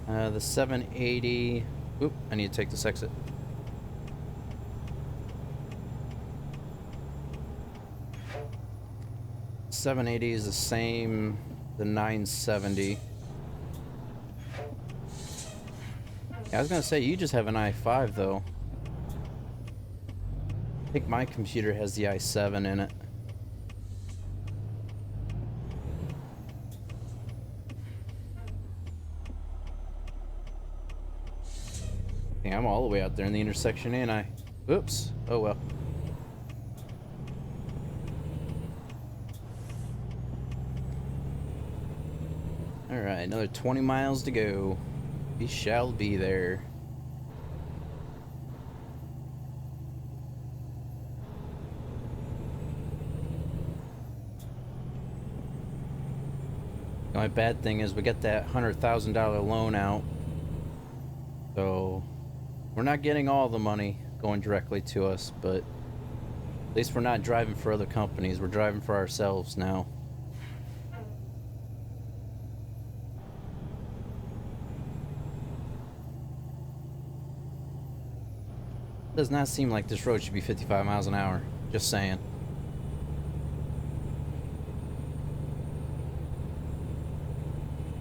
The 780. Oop, I need to take this exit. $780 is the same, the 970. Yeah, I was gonna say, you just have an i5 though. I think my computer has the i7 in it. Yeah, I'm all the way out there in the intersection, ain't I? Oops. Oh well. Alright, another 20 miles to go. We shall be there. The only bad thing is we got that $100,000 loan out. So we're not getting all the money going directly to us, but at least we're not driving for other companies. We're driving for ourselves now. Does not seem like this road should be 55 miles an hour. Just saying.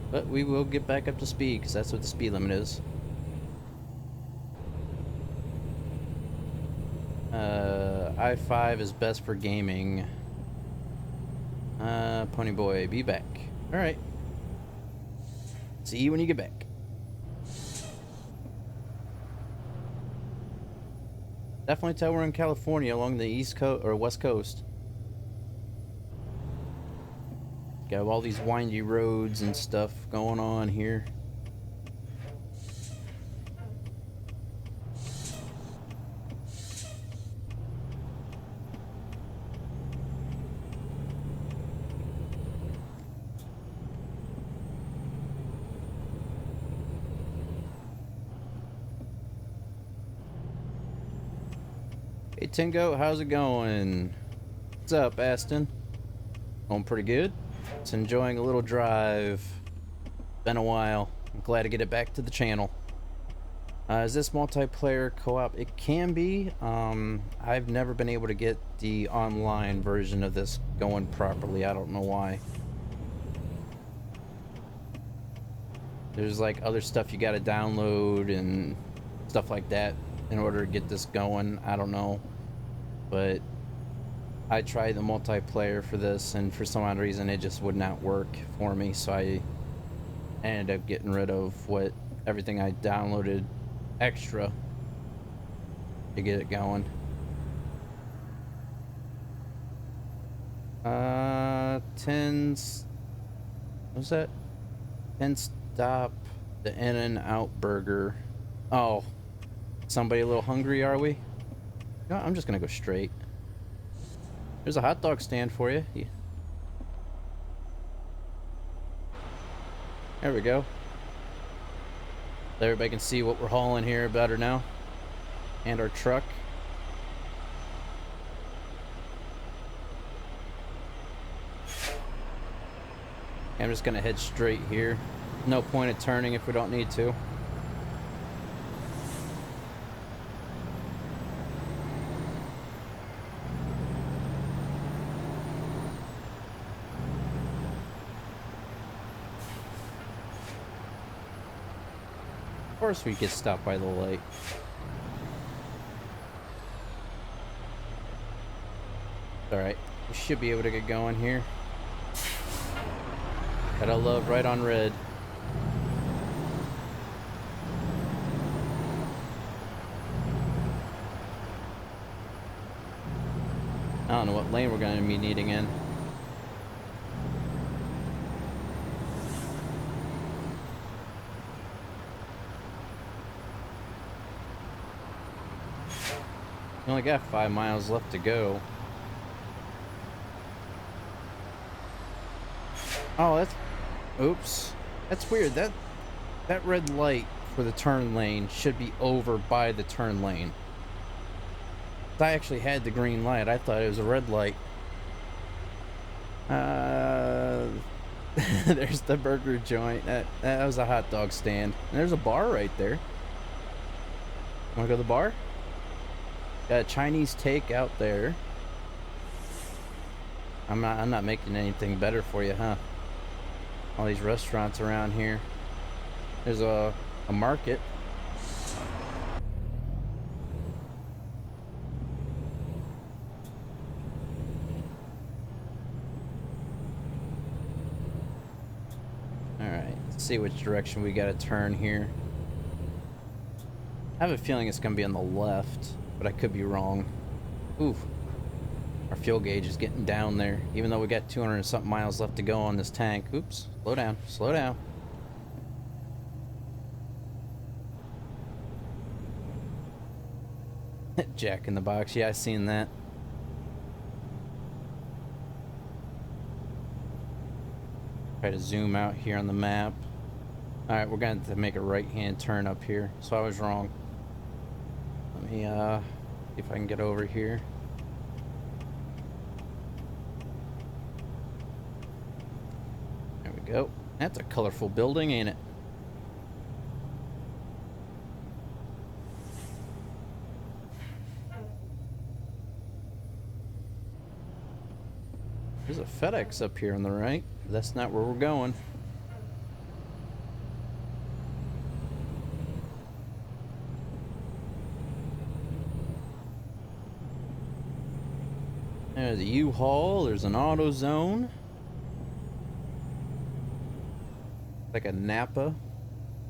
But we will get back up to speed, because that's what the speed limit is. i5 is best for gaming. Pony boy, be back. Alright. See you when you get back. Definitely tell we're in California along the East Coast or West Coast. Got all these windy roads and stuff going on here. Hey Tingoat, how's it going? What's up, Aston? Going pretty good. Just enjoying a little drive. Been a while. I'm glad to get it back to the channel. Is this multiplayer co-op? It can be. I've never been able to get the online version of this going properly. I don't know why. There's like other stuff you gotta download and stuff like that in order to get this going. I don't know. But I tried the multiplayer for this, and for some odd reason it just would not work for me, so I ended up getting rid of everything I downloaded extra to get it going. 10 what's that? 10 stop the In-N-Out burger. Oh, somebody a little hungry, are we? No, I'm just gonna go straight. There's a hot dog stand for you. Yeah. There we go. Everybody can see what we're hauling here better now. And our truck. I'm just gonna head straight here. No point of turning if we don't need to. Of course we get stopped by the light. Alright, we should be able to get going here. Gotta love right on red. I don't know what lane we're going to be needing in. We only got 5 miles left to go. Oh, that's... Oops. That's weird. That red light for the turn lane should be over by the turn lane. I actually had the green light. I thought it was a red light. There's the burger joint. That was a hot dog stand. And there's a bar right there. Wanna go to the bar? Got a Chinese take out there. I'm not making anything better for you, huh? All these restaurants around here. There's a market. Alright, let's see which direction we gotta turn here. I have a feeling it's gonna be on the left, but I could be wrong. Ooh. Our fuel gauge is getting down there, even though we got 200 and something miles left to go on this tank. Oops. Slow down. Slow down. Jack in the Box. Yeah, I seen that. Try to zoom out here on the map. Alright, we're going to have to make a right-hand turn up here. So I was wrong. Let me, see if I can get over here. There we go. That's a colorful building, ain't it? There's a FedEx up here on the right. That's not where we're going. There's a U-Haul. There's an AutoZone. Like a Napa.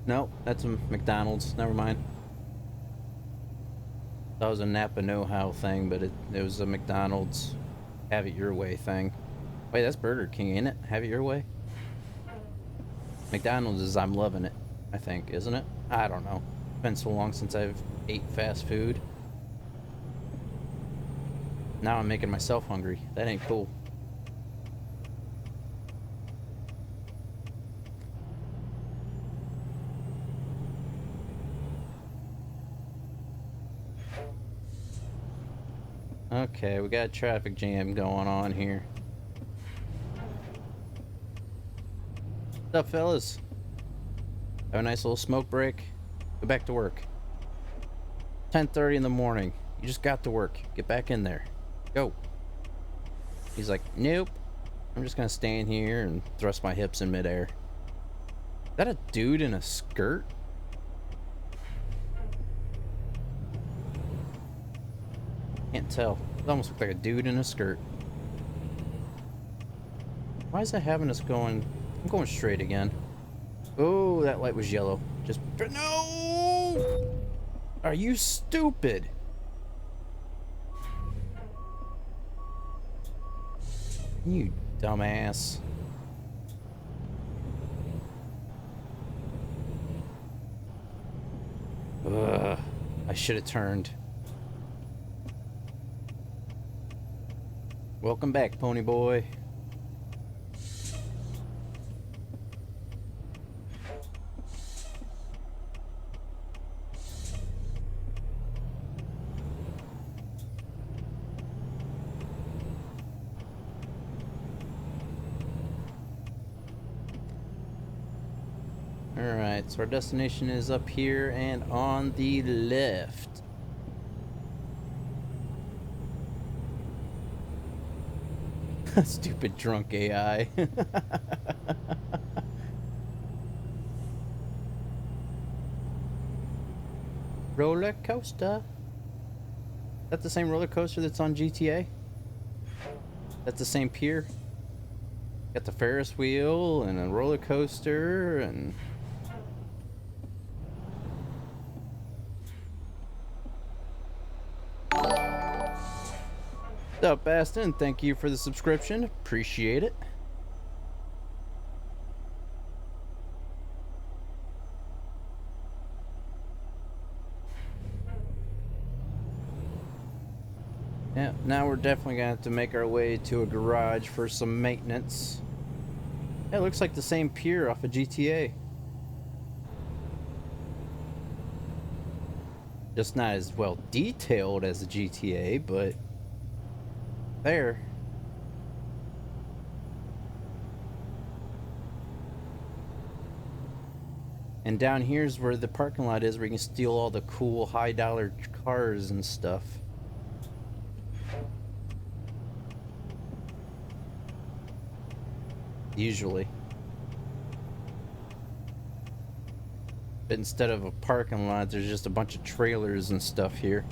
Nope, that's a McDonald's. Never mind. That was a Napa know-how thing, but it was a McDonald's have it your way thing. Wait, that's Burger King, ain't it? Have it your way? McDonald's is I'm loving it, I think, isn't it? I don't know. It's been so long since I've ate fast food. Now I'm making myself hungry. That ain't cool. Okay, we got a traffic jam going on here. What's up, fellas? Have a nice little smoke break. Go back to work. 10:30 in the morning. You just got to work. Get back in there. Go. He's like, nope. I'm just gonna stand here and thrust my hips in midair. Is that a dude in a skirt? Can't tell. It almost looked like a dude in a skirt. Why is that having us going? I'm going straight again. Oh, that light was yellow. Just no! Are you stupid? You dumbass. Ugh, I should have turned. Welcome back, pony boy. Alright, so our destination is up here and on the left. Stupid drunk AI. Roller coaster. Is that the same roller coaster that's on GTA? That's the same pier. Got the Ferris wheel and a roller coaster and... What's up, Baston? Thank you for the subscription. Appreciate it. Yeah, now we're definitely gonna have to make our way to a garage for some maintenance. Yeah, it looks like the same pier off of GTA. Just not as well detailed as the GTA, but there. And down here's where the parking lot is, where you can steal all the cool high-dollar cars and stuff. Usually. But instead of a parking lot, there's just a bunch of trailers and stuff here.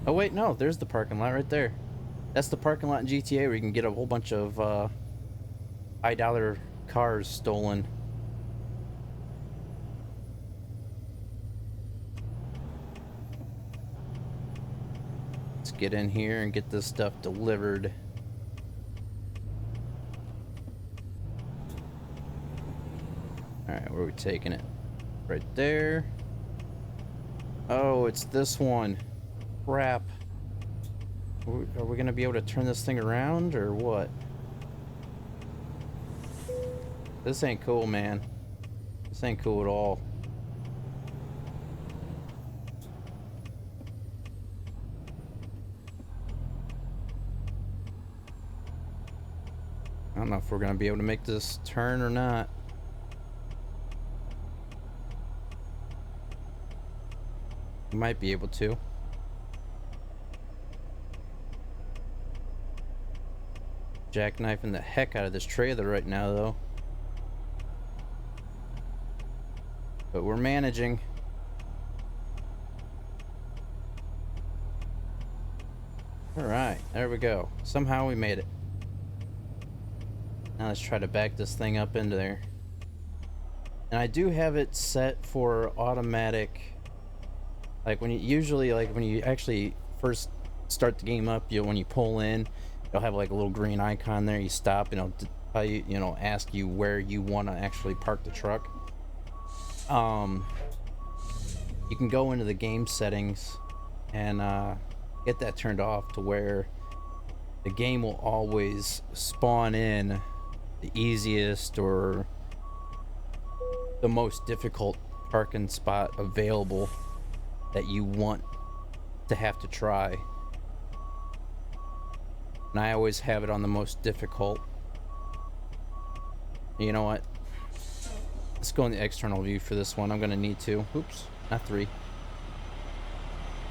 Oh wait, no, there's the parking lot right there. That's the parking lot in GTA where you can get a whole bunch of high-dollar cars stolen. Let's get in here and get this stuff delivered. Alright, where are we taking it? Right there. Oh, it's this one. Crap. Are we gonna be able to turn this thing around or what? This ain't cool, man. This ain't cool at all. I don't know if we're gonna be able to make this turn or not. We might be able to. Jackknifing the heck out of this trailer right now, though. But we're managing. Alright, there we go. Somehow we made it. Now let's try to back this thing up into there. And I do have it set for automatic. Like when you usually, like when you actually first start the game up, when you pull in, it'll have like a little green icon there. You stop and it'll tell you, ask you where you want to actually park the truck. You can go into the game settings and get that turned off to where the game will always spawn in the easiest or the most difficult parking spot available that you want to have to try. And I always have it on the most difficult. You know what? Let's go in the external view for this one. I'm gonna need to. Oops, not 3.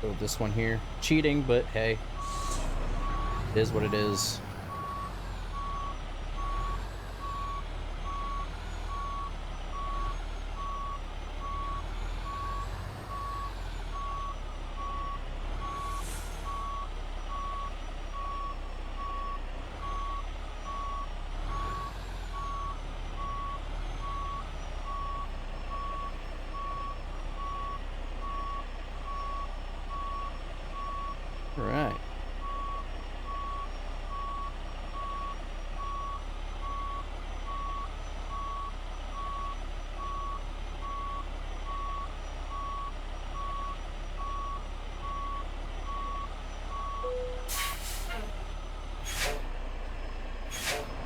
Go with this one here. Cheating, but hey, it is what it is. Right.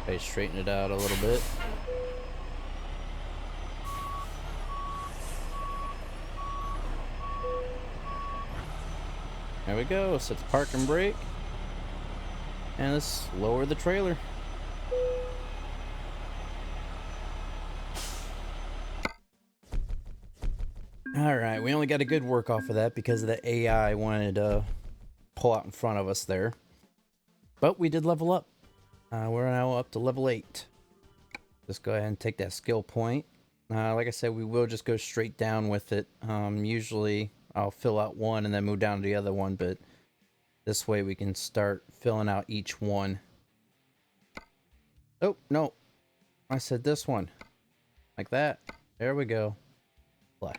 Okay, straighten it out a little bit. There we go. Set the park and brake. And let's lower the trailer. Alright, we only got a good work off of that because of the AI wanted to pull out in front of us there. But we did level up. We're now up to level 8. Just go ahead and take that skill point. Like I said, we will just go straight down with it. Usually I'll fill out one and then move down to the other one, but This way we can start filling out each one. Oh, no. I said this one. Like that. There we go. Play.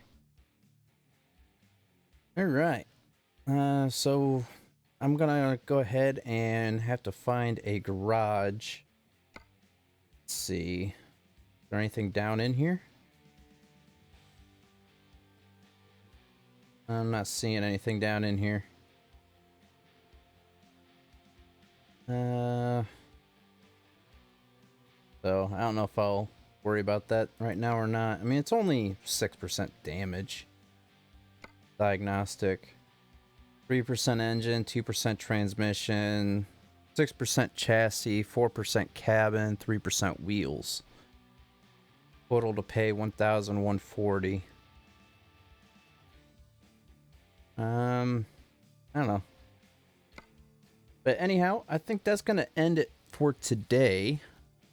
All right. So I'm gonna go ahead and have to find a garage. Let's see. Is there anything down in here? I'm not seeing anything down in here. So I don't know if I'll worry about that right now or not. I mean, it's only 6% damage. Diagnostic. 3% engine, 2% transmission, 6% chassis, 4% cabin, 3% wheels. Total to pay $1,140. I don't know. But anyhow, I think that's gonna end it for today.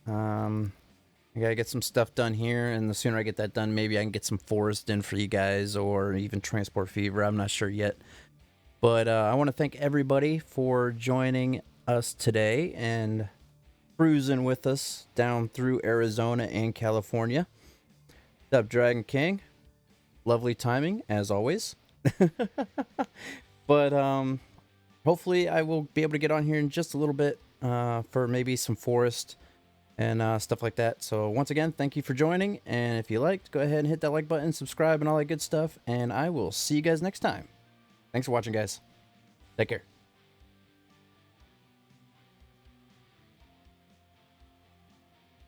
I gotta get some stuff done here, and the sooner I get that done, maybe I can get some forest in for you guys, or even transport fever. I'm not sure yet. But I want to thank everybody for joining us today and cruising with us down through Arizona and California. What's up, Dragon King? Lovely timing, as always. But hopefully I will be able to get on here in just a little bit for maybe some forest and stuff like that. So once again, thank you for joining. And if you liked, go ahead and hit that like button, subscribe, and all that good stuff. And I will see you guys next time. Thanks for watching, guys. Take care.